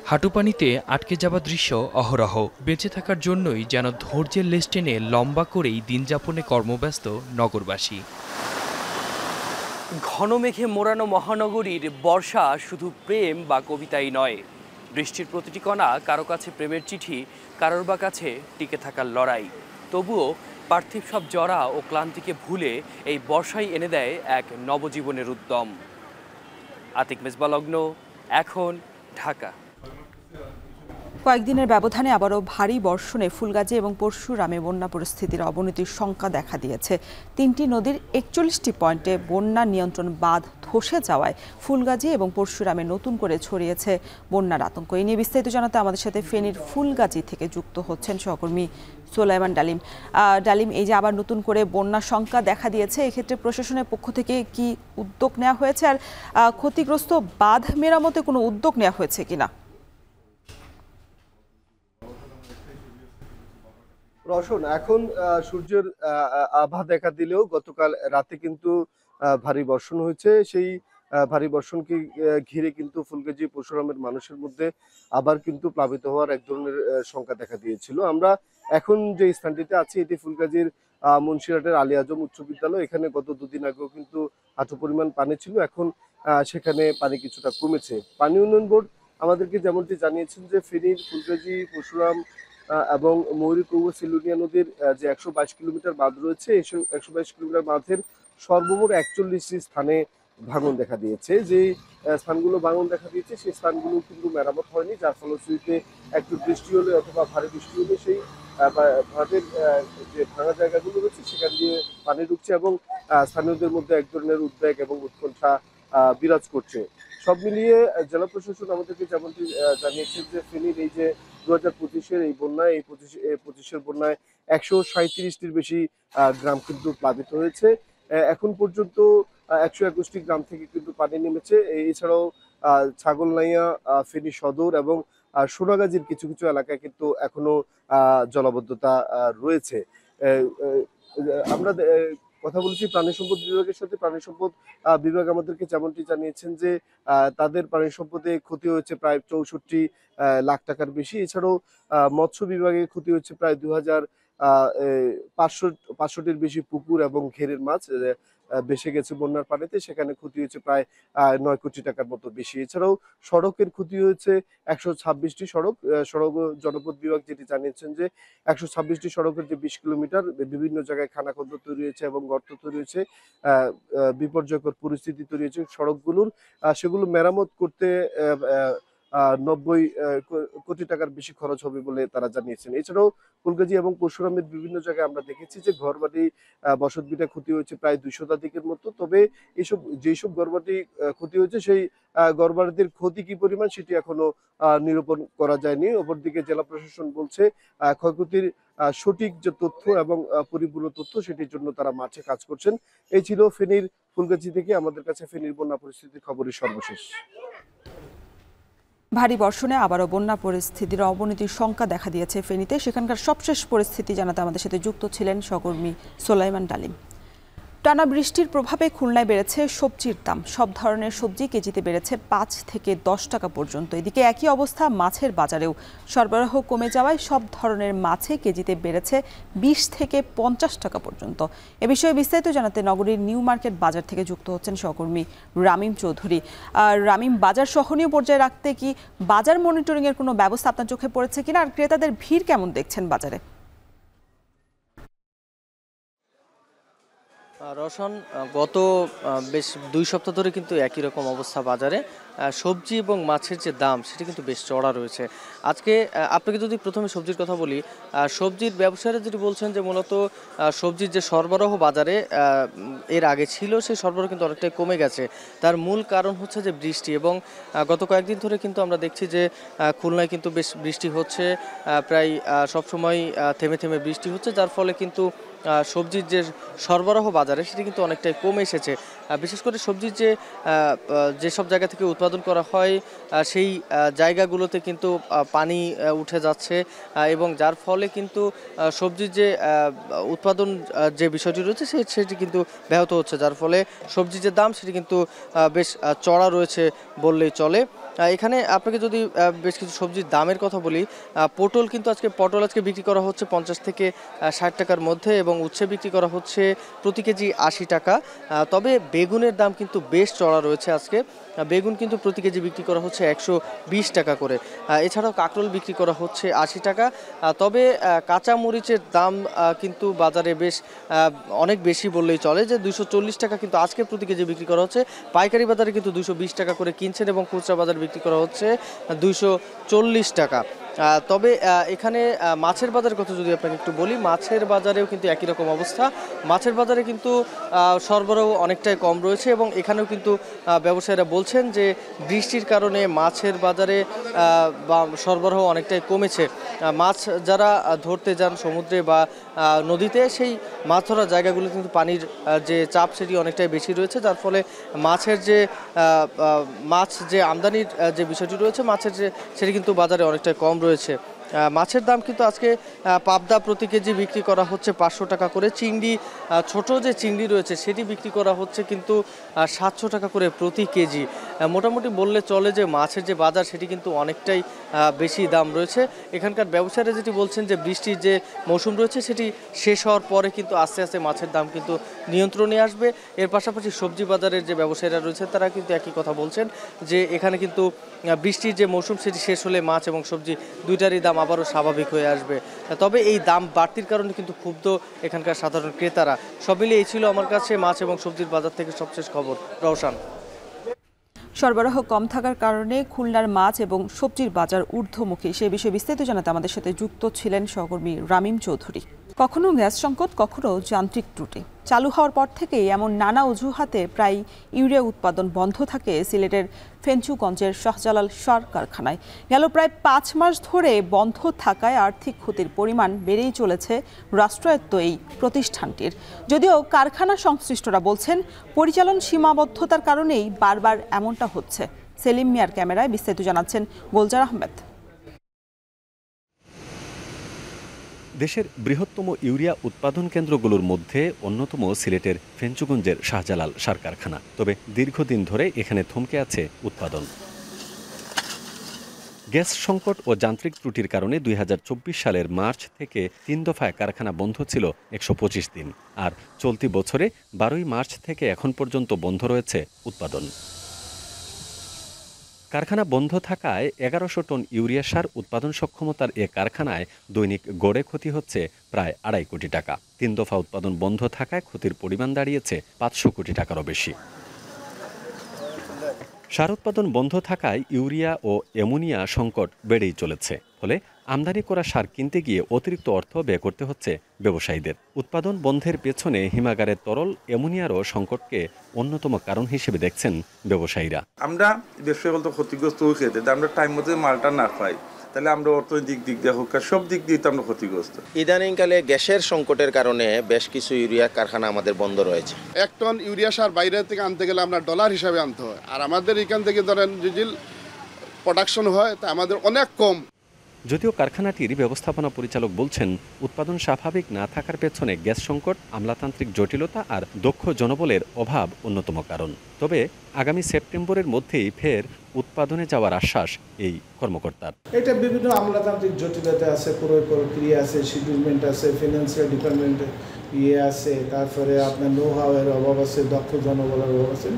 S24: হাঁটু পানিতে আটকে যাওয়া দৃশ্য অহরহ। বেঁচে থাকার জন্যই যেন ধৈর্যের লেশ টেনে লম্বা করেই দিনযাপনে কর্মব্যস্ত নগরবাসী।
S6: ঘন মেঘে মোড়ানো মহানগরীর বর্ষা শুধু প্রেম বা কবিতাই নয়, বৃষ্টির প্রতিটি কণা কারো কাছে প্রেমের চিঠি, কারোর বা কাছে টিকে থাকার লড়াই। তবুও পার্থিব সব জরা ও ক্লান্তিকে ভুলে এই বর্ষাই এনে দেয় এক নবজীবনের উদ্যম। আতিক মেজবা লগ্ন, এখন, ঢাকা।
S1: কয়েকদিনের ব্যবধানে আবারও ভারী বর্ষণে ফুলগাজী এবং পরশুরামে বন্যা পরিস্থিতির অবনতির শঙ্কা দেখা দিয়েছে। 3টি নদীর 41টি পয়েন্টে বন্যা নিয়ন্ত্রণ বাঁধ ধসে যাওয়ায় ফুলগাজী এবং পরশুরামে নতুন করে ছড়িয়েছে বন্যার আতঙ্ক। এই নিয়ে বিস্তারিত জানাতে আমাদের সাথে ফেনীর ফুলগাজী থেকে যুক্ত হচ্ছেন সহকর্মী সোলাইমান ডালিম। ডালিম, এই যে আবার নতুন করে বন্যার শঙ্কা দেখা দিয়েছে, এক্ষেত্রে প্রশাসনের পক্ষ থেকে কি উদ্যোগ নেওয়া হয়েছে, আর ক্ষতিগ্রস্ত বাঁধ মেরামতে কোনো উদ্যোগ নেওয়া হয়েছে কিনা?
S7: রওশন, এখন সূর্যের আভা দেখা দিলেও গতকাল রাতে কিন্তু ভারী বর্ষণ হয়েছে। সেই ভারী বর্ষণকে ঘিরে কিন্তু ফুলগাজী পরশুরামের মানুষের মধ্যে আবার কিন্তু প্লাবিত হওয়ার এক ধরনের শঙ্কা দেখা দিয়েছিল। আমরা এখন যে স্থানটিতে আছি এটি ফুলগাজীর মুন্সিরহাটের আলী আজম উচ্চ বিদ্যালয়। এখানে গত 2 দিন আগেও কিন্তু হাঁটু পরিমাণ পানি ছিল, এখন সেখানে পানি কিছুটা কমেছে। পানি উন্নয়ন বোর্ড আমাদেরকে যেমনটি জানিয়েছেন যে ফেনীর ফুলগাজী পরশুরাম এবং ময়ূরী সিলুনিয়া নদীর যে 122 কিলোমিটার বাঁধ রয়েছে, এই 122 কিলোমিটার বাঁধের সর্বমোট 41টি স্থানে ভাঙন দেখা দিয়েছে। যে স্থানগুলো ভাঙন দেখা দিয়েছে সেই স্থানগুলো কিন্তু মেরামত হয়নি, যার ফলশ্রুতিতে একটু বৃষ্টি হলে অথবা ভারী বৃষ্টি হলে সেই বাঁধের যে ভাঙা জায়গাগুলো রয়েছে সেখান দিয়ে পানি ঢুকছে এবং স্থানীয়দের মধ্যে এক ধরনের উদ্বেগ এবং উৎকণ্ঠা বিরাজ করছে। সব মিলিয়ে জেলা প্রশাসন আমাদেরকে যেমনটি জানিয়েছে যে ফেনীর এই যে 2025-এর এই বন্যায়, এই 25-এর বন্যায় 137টির বেশি গ্রাম কিন্তু প্লাবিত হয়েছে। এখন পর্যন্ত 121টি গ্রাম থেকে কিন্তু পানি নেমেছে। এছাড়াও ছাগলনাইয়া, ফেনী সদর এবং সোনাগাজীর কিছু কিছু এলাকায় কিন্তু এখনো জলাবদ্ধতা রয়েছে। আমরা কথা বলেছি প্রাণী সম্পদ বিভাগের সাথে। প্রাণী সম্পদ বিভাগ আমাদেরকে যেমনটি জানিয়েছেন যে তাদের প্রাণী সম্পদে ক্ষতি হয়েছে প্রায় 64 লাখ টাকার বেশি। এছাড়াও মৎস্য বিভাগে ক্ষতি হচ্ছে প্রায় 2500-500টির বেশি পুকুর এবং ঘেরের মাছ ভেসে গেছে বন্যার পানিতে, সেখানে ক্ষতি হয়েছে প্রায় 9 কোটি টাকার মতো বেশি। এছাড়াও সড়কের ক্ষতি হয়েছে 126টি সড়ক। সড়ক জনপদ বিভাগ যেটি জানিয়েছেন যে 126টি সড়কের যে 20 কিলোমিটার বিভিন্ন জায়গায় খানাখন্দ তৈরি হয়েছে এবং গর্ত তৈরি হয়েছে, বিপর্যয়কর পরিস্থিতি তৈরি হয়েছে সড়কগুলোর। সেগুলো মেরামত করতে 90 কোটি টাকার বেশি খরচ হবে বলে তারা জানিয়েছেন। এছাড়াও ফুলগাজী এবং পরশুরামের বিভিন্ন জায়গায় আমরা দেখেছি যে ঘরবাড়ি বসতভিটা ক্ষতি হয়েছে প্রায় 200 শতাধিকের মতো। তবে যেসব ঘরবাড়ি ক্ষতি হয়েছে সেই ঘরবাড়িদের ক্ষতি কি পরিমাণ সেটি এখনো নিরূপণ করা যায়নি। অপরদিকে জেলা প্রশাসন বলছে ক্ষয়ক্ষতির সঠিক যে তথ্য এবং পরিপূর্ণ তথ্য সেটির জন্য তারা মাঠে কাজ করছেন। এই ছিল ফেনীর ফুলগাজী থেকে আমাদের কাছে ফেনীর বন্যা পরিস্থিতির খবরের সর্বশেষ।
S1: ভারী বর্ষণে আবারও বন্যা পরিস্থিতির অবনতির শঙ্কা দেখা দিয়েছে ফেনীতে। সেখানকার সবশেষ পরিস্থিতি জানাতে আমাদের সাথে যুক্ত ছিলেন সহকর্মী সোলাইমান ডালিম। টানা বৃষ্টির প্রভাবে খুলনায় বেড়েছে সবজির দাম। সব ধরনের সবজি কেজিতে বেড়েছে 5 থেকে 10 টাকা পর্যন্ত। এদিকে একই অবস্থা মাছের বাজারেও। সরবরাহ কমে যাওয়ায় সব ধরনের মাছে কেজিতে বেড়েছে 20 থেকে 50 টাকা পর্যন্ত। এ বিষয়ে বিস্তারিত জানাতে নগরীর নিউ মার্কেট বাজার থেকে যুক্ত হচ্ছেন সহকর্মী রামিম চৌধুরী। রামিম, বাজার সহনীয় পর্যায়ে রাখতে কি বাজার মনিটরিংয়ের কোনো ব্যবস্থা আপনার চোখে পড়েছে কিনা, আর ক্রেতাদের ভিড় কেমন দেখছেন বাজারে?
S8: রওশন, গত বেশ 2 সপ্তাহ ধরে কিন্তু একই রকম অবস্থা বাজারে। সবজি এবং মাছের যে দাম সেটা কিন্তু বেশ চড়া রয়েছে। আজকে আপনাকে যদি প্রথমে সবজির কথা বলি, সবজির ব্যবসায়ীরা যেটি বলছেন যে মূলত সবজির যে সরবরাহ বাজারে এর আগে ছিল সেই সরবরাহ কিন্তু অনেকটাই কমে গেছে। তার মূল কারণ হচ্ছে যে বৃষ্টি, এবং গত কয়েকদিন ধরে কিন্তু আমরা দেখছি যে খুলনায় কিন্তু বেশ বৃষ্টি হচ্ছে, প্রায় সবসময় থেমে থেমে বৃষ্টি হচ্ছে, যার ফলে কিন্তু সবজির যে সরবরাহ বাজারে সেটি কিন্তু অনেকটাই কমে এসেছে। বিশেষ করে সবজির যেসব জায়গা থেকে উৎপাদন করা হয় সেই জায়গাগুলোতে কিন্তু পানি উঠে যাচ্ছে, এবং যার ফলে কিন্তু সবজির যে উৎপাদন যে বিষয়টি রয়েছে সেটি কিন্তু ব্যাহত হচ্ছে, যার ফলে সবজির যে দাম সেটি কিন্তু বেশ চড়া রয়েছে বললেই চলে। এখানে আপনাকে যদি বেশ কিছু সবজির দামের কথা বলি, পটল আজকে বিক্রি করা হচ্ছে 50 থেকে 60 টাকার মধ্যে, এবং উচ্ছে বিক্রি করা হচ্ছে প্রতি কেজি 80 টাকা। তবে বেগুনের দাম কিন্তু বেশ চড়া রয়েছে আজকে। বেগুন কিন্তু প্রতি কেজি বিক্রি করা হচ্ছে 120 টাকা করে। এছাড়াও কাঁকরোল বিক্রি করা হচ্ছে 80 টাকা। তবে কাঁচা মরিচের দাম কিন্তু বাজারে বেশ অনেক বেশি বললেই চলে, যে 240 টাকা কিন্তু আজকে প্রতি কেজি বিক্রি করা হচ্ছে। পাইকারি বাজারে কিন্তু 220 টাকা করে কিনছেন, এবং খুচরা বাজারে বিক্রি করা হচ্ছে 240 টাকা। তবে এখানে মাছের বাজারের কথা যদি আপনাকে একটু বলি, মাছের বাজারেও কিন্তু একই রকম অবস্থা। মাছের বাজারে কিন্তু সরবরাহ অনেকটাই কম রয়েছে, এবং এখানেও কিন্তু ব্যবসায়ীরা বলছেন যে বৃষ্টির কারণে মাছের বাজারে সরবরাহ অনেকটাই কমেছে। মাছ যারা ধরতে যান সমুদ্রে বা নদীতে, সেই মাছ ধরার জায়গাগুলো কিন্তু পানির যে চাপ সেটি অনেকটাই বেশি রয়েছে, যার ফলে মাছ যে আমদানির যে বিষয়টি রয়েছে সেটি কিন্তু বাজারে অনেকটাই কম রয়েছে। মাছের দাম কিন্তু আজকে পাবদা প্রতি কেজি বিক্রি করা হচ্ছে 500 টাকা করে। চিংড়ি, ছোট যে চিংড়ি রয়েছে সেটি বিক্রি করা হচ্ছে কিন্তু 700 টাকা করে প্রতি কেজি। মোটামুটি বললে চলে যে মাছের যে বাজার সেটি কিন্তু অনেকটাই বেশি দাম রয়েছে। এখানকার ব্যবসায়ীরা যেটি বলছেন যে বৃষ্টির যে মৌসুম রয়েছে সেটি শেষ হওয়ার পরে কিন্তু আস্তে আস্তে মাছের দাম কিন্তু নিয়ন্ত্রণে আসবে। এর পাশাপাশি সবজি বাজারের যে ব্যবসায়ীরা রয়েছেন তারা কিন্তু একই কথা বলছেন যে এখানে কিন্তু বৃষ্টির যে মৌসুম সেটি শেষ হলে মাছ এবং সবজি দুইটারই দাম আবারও স্বাভাবিক হয়ে আসবে। তবে এই দাম বাড়তির কারণে কিন্তু ক্ষুব্ধ এখানকার সাধারণ ক্রেতারা। সব মিলিয়ে এই ছিল আমার কাছে মাছ এবং সবজির বাজার থেকে সবশেষ খবর। রওশন।
S1: সরবরাহ কম থাকার কারণে খুলনার মাছ এবং সবজির বাজার ঊর্ধ্বমুখী। সে বিষয়ে বিস্তারিত জানাতে আমাদের সাথে যুক্ত ছিলেন সহকর্মী রামিম চৌধুরী। কখনো গ্যাস সংকট, কখনো যান্ত্রিক ত্রুটি। চালু হওয়ার পর থেকেই এমন নানা অজুহাতে প্রায় ইউরিয়া উৎপাদন বন্ধ থাকে সিলেটের ফেঞ্চুগঞ্জের শাহজালাল সার কারখানায়। গেল প্রায় 5 মাস ধরে বন্ধ থাকায় আর্থিক ক্ষতির পরিমাণ বেড়েই চলেছে রাষ্ট্রায়ত্ত এই প্রতিষ্ঠানটির। যদিও কারখানা সংশ্লিষ্টরা বলছেন পরিচালন সীমাবদ্ধতার কারণেই বারবার এমনটা হচ্ছে। সেলিম মিয়ার ক্যামেরায় বিস্তারিত জানাচ্ছেন গোলজার আহমেদ।
S2: দেশের বৃহত্তম ইউরিয়া উৎপাদন কেন্দ্রগুলোর মধ্যে অন্যতম সিলেটের ফেঞ্চুগঞ্জের শাহজালাল সার কারখানা। তবে দীর্ঘদিন ধরে এখানে থমকে আছে উৎপাদন। গ্যাস সংকট ও যান্ত্রিক ত্রুটির কারণে 2024 সালের মার্চ থেকে 3 দফায় কারখানা বন্ধ ছিল 125 দিন, আর চলতি বছরে 12ই মার্চ থেকে এখন পর্যন্ত বন্ধ রয়েছে উৎপাদন। কারখানা বন্ধ থাকায় 1100 টন ইউরিয়া সার উৎপাদন সক্ষমতার এ কারখানায় দৈনিক গড়ে ক্ষতি হচ্ছে প্রায় 2.5 কোটি টাকা। 3 দফা উৎপাদন বন্ধ থাকায় ক্ষতির পরিমাণ দাঁড়িয়েছে 500 কোটি টাকারও বেশি। সার উৎপাদন বন্ধ থাকায় ইউরিয়া ও অ্যামোনিয়া সংকট বেড়েই চলেছে। ফলে আমদানি করা সার কিনতে গিয়ে অতিরিক্ত অর্থ ব্যয় করতে হচ্ছে ব্যবসায়ীদের। উৎপাদন বন্ধের পেছনে হিমাগারের তরল অ্যামোনিয়ারও সংকটকে অন্যতম কারণ হিসেবে দেখছেন ব্যবসায়ীরা।
S9: আমরা ব্যবসায়ী বলতে ক্ষতিগ্রস্ত হয়ে খেতে, আমরা টাইম মতো মালটা না পাই, তাহলে আমরা অর্থনৈতিক দিক দিয়ে হোক সব দিক দিয়ে তো আমরা ক্ষতিগ্রস্ত।
S10: ইদানিংকালে গ্যাসের সংকটের কারণে বেশ কিছু ইউরিয়া কারখানা আমাদের বন্ধ রয়েছে।
S11: 1 টন ইউরিয়া সার বাইরে থেকে আনতে গেলে আমরা ডলার হিসাবে আনতে হয়, আর আমাদের এখান থেকে ধরেন যদি প্রোডাকশন হয় তা আমাদের অনেক কম।
S2: যদিও কারখানাটির ব্যবস্থাপনা পরিচালক বলছেন, উৎপাদন স্বাভাবিক না থাকার পেছনে গ্যাস সংকট, আমলাতান্ত্রিক জটিলতা আর দক্ষ জনবলের অভাব অন্যতম কারণ। তবে আগামী সেপ্টেম্বরের মধ্যেই ফের উৎপাদনে যাওয়ার আশ্বাস এই কর্মকর্তার।
S12: এটা বিভিন্ন আমলাতান্ত্রিক জটিলতা আছে, পুরো প্রক্রিয়া আছে, শিডিউলমেন্ট আছে, ফিনান্সিয়াল ডিপার্টমেন্টের আছে, তারপরে আপনার নো হাওয়ের অভাব আছে, দক্ষ জনবলের অভাব আছে,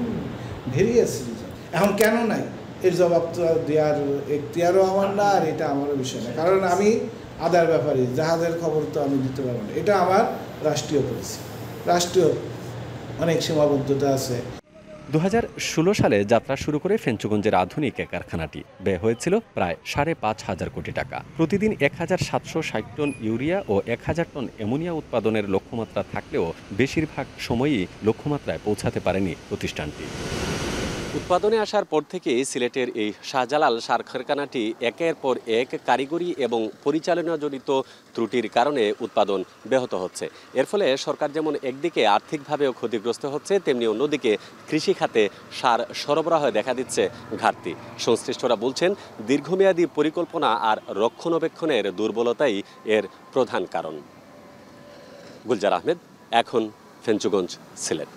S12: ভেরিয়াস রিজন। এখন কেন নাই এর জবাব তো দেওয়ার এখতিয়ারও আমার না, আর এটা আমারও বিষয় না, কারণ আমি আদার ব্যাপারে জাহাজের খবর তো আমি দিতে পারবো না। এটা আমার রাষ্ট্রীয় পলিসি, রাষ্ট্রীয় অনেক সীমাবদ্ধতা আছে।
S2: 2016 সালে যাত্রা শুরু করে ফেঞ্চুগঞ্জের আধুনিক এ কারখানাটি ব্যয় হয়েছিল প্রায় 5,500 কোটি টাকা। প্রতিদিন 1760 টন ইউরিয়া ও 1000 টন অ্যামোনিয়া উৎপাদনের লক্ষ্যমাত্রা থাকলেও বেশিরভাগ সময়ই লক্ষ্যমাত্রায় পৌঁছাতে পারেনি প্রতিষ্ঠানটি। উৎপাদনে আসার পর থেকে সিলেটের এই শাহজালাল সার কারখানাটি একের পর এক কারিগরি এবং পরিচালনাজনিত ত্রুটির কারণে উৎপাদন ব্যাহত হচ্ছে। এর ফলে সরকার যেমন একদিকে আর্থিকভাবেও ক্ষতিগ্রস্ত হচ্ছে, তেমনি অন্যদিকে কৃষি খাতে সার সরবরাহে দেখা দিচ্ছে ঘাটতি। সংশ্লিষ্টরা বলছেন, দীর্ঘমেয়াদী পরিকল্পনা আর রক্ষণাবেক্ষণের দুর্বলতাই এর প্রধান কারণ। গুলজার আহমেদ, এখন ফেঞ্চুগঞ্জ, সিলেট।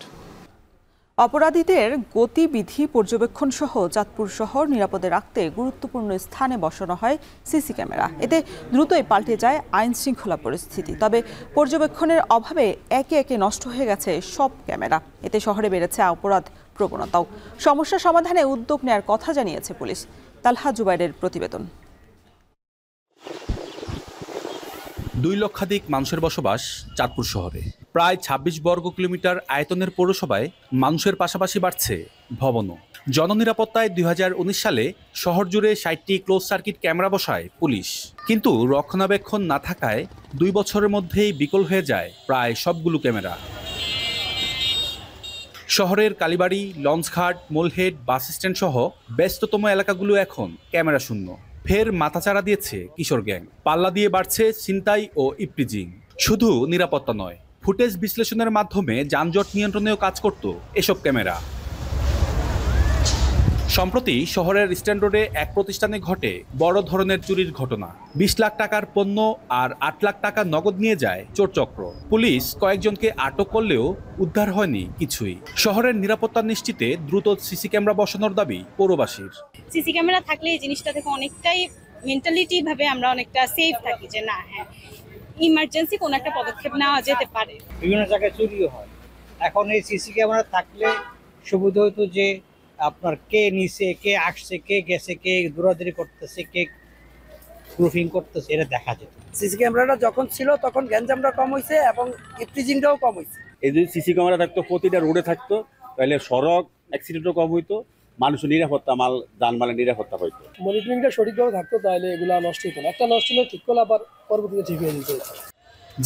S1: অপরাধীদের গতিবিধি পর্যবেক্ষণ সহ চাঁদপুর শহর নিরাপদে রাখতে গুরুত্বপূর্ণ স্থানে বসানো হয় সিসি ক্যামেরা। এতে দ্রুতই পাল্টে যায় আইন শৃঙ্খলা পরিস্থিতি। তবে পর্যবেক্ষণের অভাবে একে একে নষ্ট হয়ে গেছে সব ক্যামেরা। এতে শহরে বেড়েছে অপরাধ প্রবণতাও। সমস্যা সমাধানে উদ্যোগ নেওয়ার কথা জানিয়েছে পুলিশ। তালহা জুবাইরের প্রতিবেদন।
S13: 2 লক্ষাধিক মানুষের বসবাস চাঁদপুর শহরে। প্রায় 26 বর্গ কিলোমিটার আয়তনের পৌরসভায় মানুষের পাশাপাশি বাড়ছে ভবনও। জননিরাপত্তায় 2019 সালে শহর জুড়ে 60টি ক্লোজ সার্কিট ক্যামেরা বসায় পুলিশ, কিন্তু রক্ষণাবেক্ষণ না থাকায় 2 বছরের মধ্যেই বিকল হয়ে যায় প্রায় সবগুলো ক্যামেরা। শহরের কালীবাড়ি, লঞ্চঘাট, মোলহেড, বাস স্ট্যান্ড সহ ব্যস্ততম এলাকাগুলো এখন ক্যামেরা শূন্য। ফের মাথাচাড়া দিয়েছে কিশোর গ্যাং, পাল্লা দিয়ে বাড়ছে ছিনতাই ও ইপটিজিং। শুধু নিরাপত্তা নয়, ফুটেজ বিশ্লেষণের মাধ্যমে যানজট নিয়ন্ত্রণেও কাজ করত এসব ক্যামেরা। সম্প্রতি শহরের স্ট্যান্ড রোডে এক প্রতিষ্ঠানে ঘটে বড় ধরনের চুরির ঘটনা। 20 লাখ টাকার পণ্য আর 8 লাখ টাকা নগদ নিয়ে যায় চোরচক্র। পুলিশ কয়েকজনকে আটক করলেও উদ্ধার হয়নি কিছুই। শহরের নিরাপত্তা নিশ্চিতে দ্রুত সিসি ক্যামেরা বসানোর দাবি পৌরবাসীর।
S27: সিসি ক্যামেরা থাকলে এই জিনিসটা থেকে অনেকটাই মেন্টালিটি ভাবে আমরা অনেকটা সেফ থাকি, যে না হ্যাঁ ইমার্জেন্সি কোনো একটা পদক্ষেপ নেওয়া যেতে পারে।
S28: বিভিন্ন জায়গায় চুরিও হয়। এখন এই সিসি ক্যামেরা থাকলে সুবিধা হতো যে আপনার কে নিচে, কে আসছে, কে গেছে, কে দৌড়াদৌড়ি করতেছে, কে প্রুফিং করতেছে, এটা দেখা যেত।
S29: সিসি ক্যামেরাটা যখন ছিল তখন গ্যাঞ্জামটা কম হয়েছে এবং ইপটিজিংটাও কম হয়েছে।
S30: এই যদি সিসি ক্যামেরা থাকতো, প্রতিটা রোডে থাকতো, তাহলে সড়ক অ্যাক্সিডেন্টও কম হইতো, মানুষের নিরাপত্তা, যানবাহনের নিরাপত্তা হইতো।
S29: মনিটরিংটা সঠিকভাবে থাকতো, তাহলে এগুলো নষ্ট হতো না। একটা নষ্ট হলে ঠিক করলে আবার পরবর্তীতে ঠিক হয়ে যেত।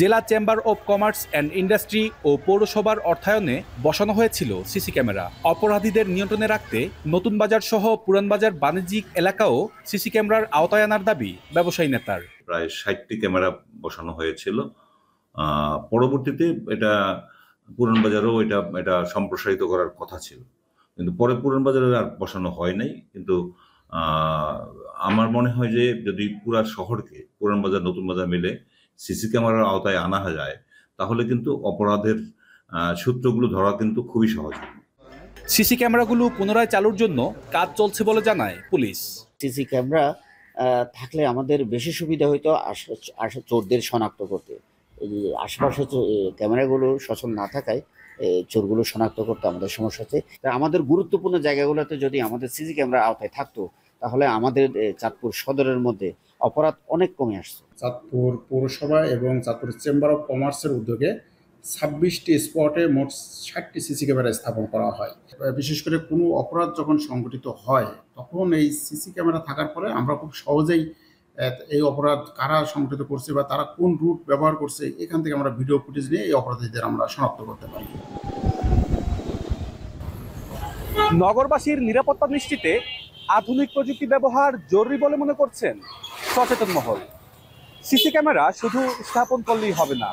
S13: জেলা chamber of commerce and industry ও পৌরসভার অর্থায়নে বসানো হয়েছিল সিসি ক্যামেরা। অপরাধীদের নিয়ন্ত্রণে রাখতে নতুন বাজার সহ পুরান বাজার বাণিজ্যিক এলাকাও সিসি ক্যামেরার আওতায় আনার দাবি ব্যবসায়ী নেতার।
S31: প্রায় 60টি ক্যামেরা বসানো হয়েছিল। পরবর্তীতে এটা পুরান বাজারেও এটা সম্প্রসারিত করার কথা ছিল, কিন্তু পরে পুরান বাজারে আর বসানো হয় নাই। কিন্তু আমার মনে হয় যে যদি পুরা শহরকে পুরান বাজার নতুন বাজার মিলে সিসি ক্যামেরার আওতায় আনা যায়, তাহলে কিন্তু অপরাধের সূত্রগুলো ধরা কিন্তু খুবই সহজ।
S13: সিসি ক্যামেরাগুলো পুনরায় চালুর জন্য কাজ চলছে বলে জানায় পুলিশ।
S14: সিসি ক্যামেরা থাকলে আমাদের বেশি সুবিধা হইতো চোরদের শনাক্ত করতে। আশেপাশে ক্যামেরাগুলো সচল না থাকায় চোরগুলো শনাক্ত করতে আমাদের সমস্যা হচ্ছে। আমাদের গুরুত্বপূর্ণ জায়গাগুলোতে যদি আমাদের সিসি ক্যামেরা আওতায় থাকতো, তাহলে আমাদের চাঁদপুর সদরের মধ্যে অপরাধ অনেক কমে আসছে।
S15: চাঁদপুর পৌরসভা এবং চাঁদপুর চেম্বার অফ কমার্সের উদ্যোগে 26টি স্পটে মোট 60টি সিসি ক্যামেরা স্থাপন করা হয়। বিশেষ করে কোনো অপরাধ যখন সংঘটিত হয়, তখন এই সিসি ক্যামেরা থাকার পরে আমরা খুব সহজেই এই অপরাধ কারা সংঘটিত করছে বা তারা কোন রুট ব্যবহার করছে, এখান থেকে আমরা ভিডিও ফুটেজ নিয়ে এই অপরাধীদের আমরা শনাক্ত করতে পারি।
S13: নগরবাসীর নিরাপত্তা নিশ্চিতে আধুনিক প্রযুক্তি ব্যবহার জরুরি বলে মনে করছেন সচেতন মহল। সিসি ক্যামেরা শুধু স্থাপন করলেই হবে না,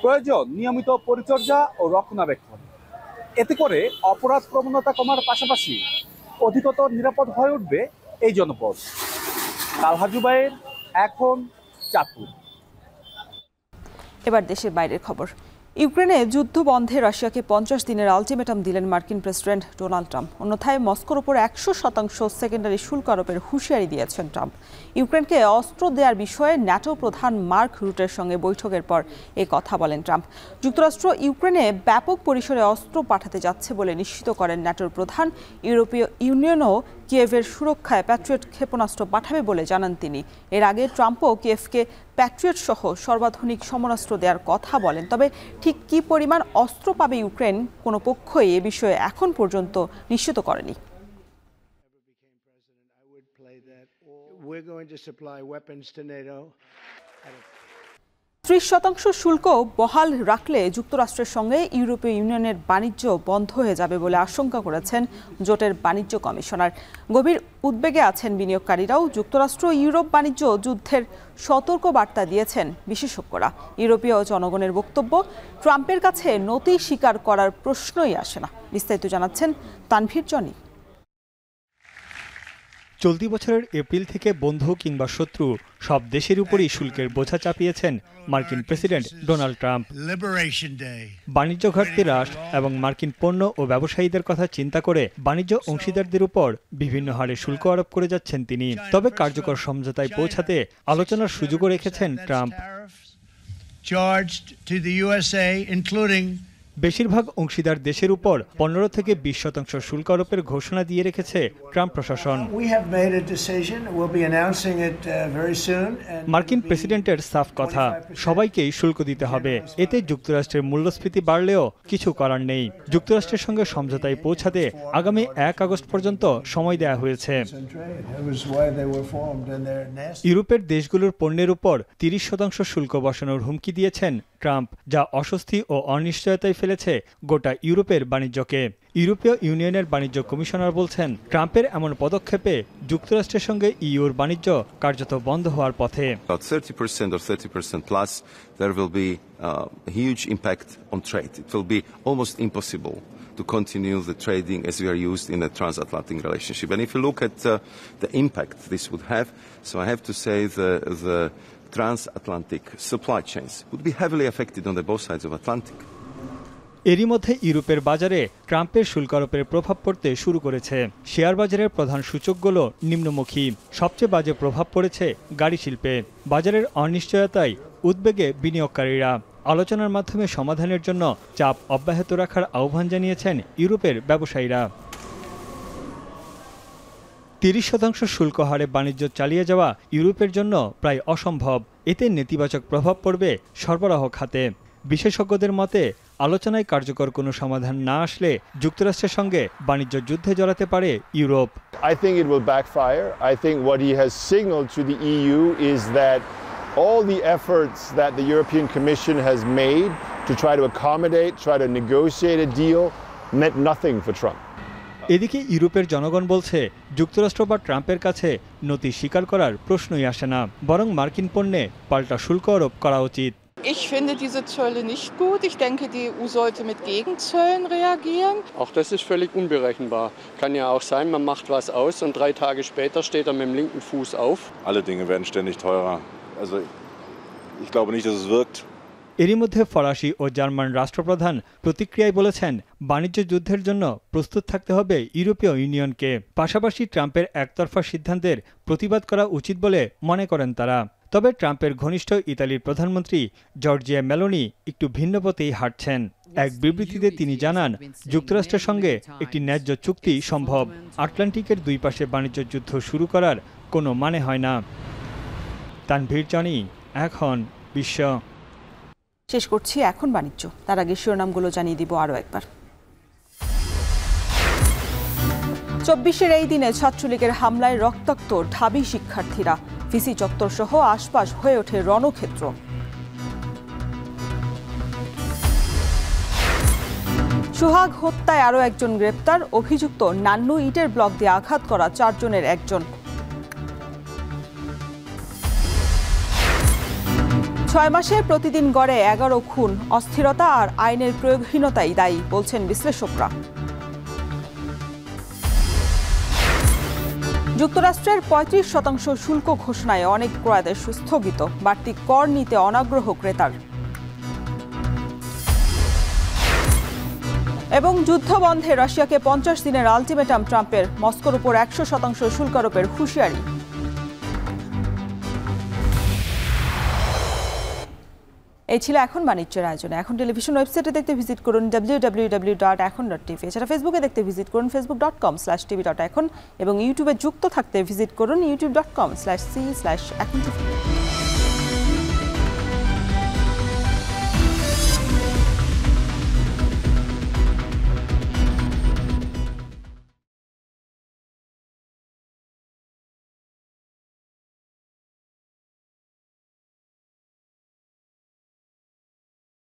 S13: প্রয়োজন নিয়মিত পরিচর্যা ও রক্ষণাবেক্ষণ। এতে করে অপরাধ প্রবণতা কমার পাশাপাশি অধিকতর নিরাপদ হয়ে উঠবে এই জনপদ। তালহা জুবায়ের, এখন চাঁদপুর।
S1: এবার দেশের বাইরের খবর। ইউক্রেনে যুদ্ধ বন্ধে রাশিয়াকে 50 দিনের আলটিমেটাম দিলেন মার্কিন প্রেসিডেন্ট ডোনাল্ড ট্রাম্প। অন্যথায় মস্কোর ওপর 100% সেকেন্ডারি শুল্ক আরোপের হুঁশিয়ারি দিয়েছেন ট্রাম্প। ইউক্রেনকে অস্ত্র দেওয়ার বিষয়ে ন্যাটো প্রধান মার্ক রুটের সঙ্গে বৈঠকের পর এই কথা বলেন ট্রাম্প। যুক্তরাষ্ট্র ইউক্রেনে ব্যাপক পরিসরে অস্ত্র পাঠাতে যাচ্ছে বলে নিশ্চিত করেন ন্যাটোর প্রধান। ইউরোপীয় ইউনিয়নও কিয়েভের সুরক্ষায় প্যাট্রিয়ট ক্ষেপণাস্ত্র পাঠাবে বলে জানান তিনি। এর আগে ট্রাম্পও কিয়েভকে প্যাট্রিয়ট সহ সর্বাধুনিক সমরাস্ত্র দেওয়ার কথা বলেন। তবে ঠিক কী পরিমাণ অস্ত্র পাবে ইউক্রেন, কোনো পক্ষই এ বিষয়ে এখন পর্যন্ত নিশ্চিত করেনি। 30% শুল্ক বহাল রাখলে যুক্তরাষ্ট্রের সঙ্গে ইউরোপীয় ইউনিয়নের বাণিজ্য বন্ধ হয়ে যাবে বলে আশঙ্কা করেছেন জোটের বাণিজ্য কমিশনার। গভীর উদ্বেগে আছেন বিনিয়োগকারীরাও। যুক্তরাষ্ট্র ইউরোপ বাণিজ্য যুদ্ধের সতর্ক বার্তা দিয়েছেন বিশেষজ্ঞরা। ইউরোপীয় জনগণের বক্তব্য, ট্রাম্পের কাছে নতি স্বীকার করার প্রশ্নই আসে না। বিস্তারিত জানাচ্ছেন তানভীর জনি।
S16: চলতি বছরের এপ্রিল থেকে বন্ধু কিংবা শত্রু সব দেশের উপরই শুল্কের বোঝা চাপিয়েছেন মার্কিন প্রেসিডেন্ট ডোনাল্ড ট্রাম্প। বাণিজ্য ঘাটতি হ্রাস এবং মার্কিন পণ্য ও ব্যবসায়ীদের কথা চিন্তা করে বাণিজ্য অংশীদারদের উপর বিভিন্ন হারে শুল্ক আরোপ করে যাচ্ছেন তিনি। তবে কার্যকর সমঝোতায় পৌঁছাতে আলোচনার সুযোগও রেখেছেন ট্রাম্প। বেশিরভাগ অংশীদার দেশের উপর 15 থেকে 20% শুল্ক আরোপের ঘোষণা দিয়ে রেখেছে ট্রাম্প প্রশাসন। মার্কিন প্রেসিডেন্টের সাফ কথা, সবাইকেই শুল্ক দিতে হবে। এতে যুক্তরাষ্ট্রের মূল্যস্ফীতি বাড়লেও কিছু করার নেই। যুক্তরাষ্ট্রের সঙ্গে সমঝোতায় পৌঁছাতে আগামী 1 আগস্ট পর্যন্ত সময় দেওয়া হয়েছে। ইউরোপের দেশগুলোর পণ্যের উপর 30% শুল্ক বসানোর হুমকি দিয়েছেন ট্রাম্প, যা অস্বস্তি ও অনিশ্চয়তায় ফেলেছে গোটা ইউরোপের বাণিজ্যকে। ইউরোপীয় ইউনিয়নের বাণিজ্য কমিশনার বলছেন, ট্রাম্পের এমন পদক্ষেপে যুক্তরাষ্ট্রের সঙ্গে ইউর বাণিজ্য কার্যত বন্ধ হওয়ার পথে।
S17: 30% or 30% plus, there will be a huge impact on trade. It will be almost impossible to continue the trading as we are used in a transatlantic relationship. And if you look at the impact this would have, so I have to say the transatlantic supply chains would be heavily affected on the both sides of Atlantic.
S16: এরই মধ্যে ইউরোপের বাজারে ট্রাম্পের শুল্ক আরোপের প্রভাব পড়তে শুরু করেছে। শেয়ার বাজারের প্রধান সূচকগুলো নিম্নমুখী। সবচেয়ে বাজে প্রভাব পড়েছে গাড়ি শিল্পে। বাজারের অনিশ্চয়তায় উদ্বেগে বিনিয়োগকারীরা। আলোচনার মাধ্যমে সমাধানের জন্য চাপ অব্যাহত রাখার আহ্বান জানিয়েছেন ইউরোপের ব্যবসায়ীরা। 30% শুল্ক হারে বাণিজ্য চালিয়ে যাওয়া ইউরোপের জন্য প্রায় অসম্ভব। এতে নেতিবাচক প্রভাব পড়বে সরবরাহ খাতে। বিশেষজ্ঞদের মতে, আলোচনায় কার্যকর কোনো সমাধান না আসলে যুক্তরাষ্ট্রের সঙ্গে বাণিজ্য যুদ্ধে জড়াতে পারে Europe.
S18: I think it will backfire. I think what he has signaled to the EU is that all the efforts that the European Commission has made to try to accommodate, try to negotiate a deal meant nothing for Trump.
S16: এদিকে ইউরোপের জনগণ বলছে, যুক্তরাষ্ট্র বা ট্রাম্পের কাছে নতি স্বীকার করার প্রশ্নই আসে না, বরং মার্কিন পণ্যে পাল্টা শুল্ক আরোপ করা উচিত।
S19: Ich finde diese Zölle nicht gut. Ich denke, die EU sollte mit Gegenzöllen reagieren.
S20: Auch das ist völlig unberechenbar. Kann ja auch sein, man macht was aus und 3 Tage später steht er mit dem linken Fuß auf.
S21: Alle Dinge werden ständig teurer. Also
S3: Ich glaube nicht, dass es wirkt.
S16: এরই মধ্যে ফরাসি ও German রাষ্ট্রপ্রধান প্রতিক্রিয়ায় বলেছেন বাণিজ্য যুদ্ধের জন্য প্রস্তুত থাকতে হবে ইউরোপীয় ইউনিয়নকে। পাশাপাশি ট্রাম্পের একতরফা সিদ্ধান্তের প্রতিবাদ করা উচিত বলে মনে করেন তারা। তবে ট্রাম্পের ঘনিষ্ঠ ইতালির প্রধানমন্ত্রী জর্জিয়া মেলোনি একটু ভিন্ন পথেই হাঁটছেন। এক বিবৃতিতে তিনি জানান যুক্তরাষ্ট্রের সঙ্গে একটি ন্যায্য চুক্তি সম্ভব। আটলান্টিকের দুই পাশে বাণিজ্য যুদ্ধ শুরু করার কোনো মানে হয় না। তানভীর জনি, এখন বিশ্ব।
S1: শেষ করছি এখন বাণিজ্য, তার আগে শিরোনামগুলো জানিয়ে দিব আরও একবার। 24-এর এই দিনে ছাত্রলীগের হামলায় রক্তাক্ত ঢাবি শিক্ষার্থীরা, ভিসি চত্বর সহ আশপাশ হয়ে ওঠে রণক্ষেত্র। সোহাগ হত্যায় আরও একজন গ্রেপ্তার, অভিযুক্ত নান্নু ইটের ব্লক দিয়ে আঘাত করা 4 জনের একজন। 6 মাসে প্রতিদিন গড়ে 11 খুন, অস্থিরতা আর আইনের প্রয়োগহীনতাই দায়ী বলছেন বিশ্লেষকরা। যুক্তরাষ্ট্রের 35% শুল্ক ঘোষণায় অনেক ক্রয়াদেশ স্থগিত, বাড়তি কর নিতে অনাগ্রহ ক্রেতার। এবং যুদ্ধ বন্ধে রাশিয়াকে 50 দিনের আলটিমেটাম ট্রাম্পের, মস্কোর উপর 100% শুল্ক আরোপের হুঁশিয়ারি। এই ছিল এখন বাণিজ্যের আয়োজনে। এখন টেলিভিশন ওয়েবসাইটে দেখতে ভিজিট করুন www.ekhon.tv। এছাড়া ফেসবুকে দেখতে ভিজিট করুন facebook.com/tv.ekhon এবং ইউটিউবে যুক্ত থাকতে ভিজিট করুন youtube.com/c/ekhon tv।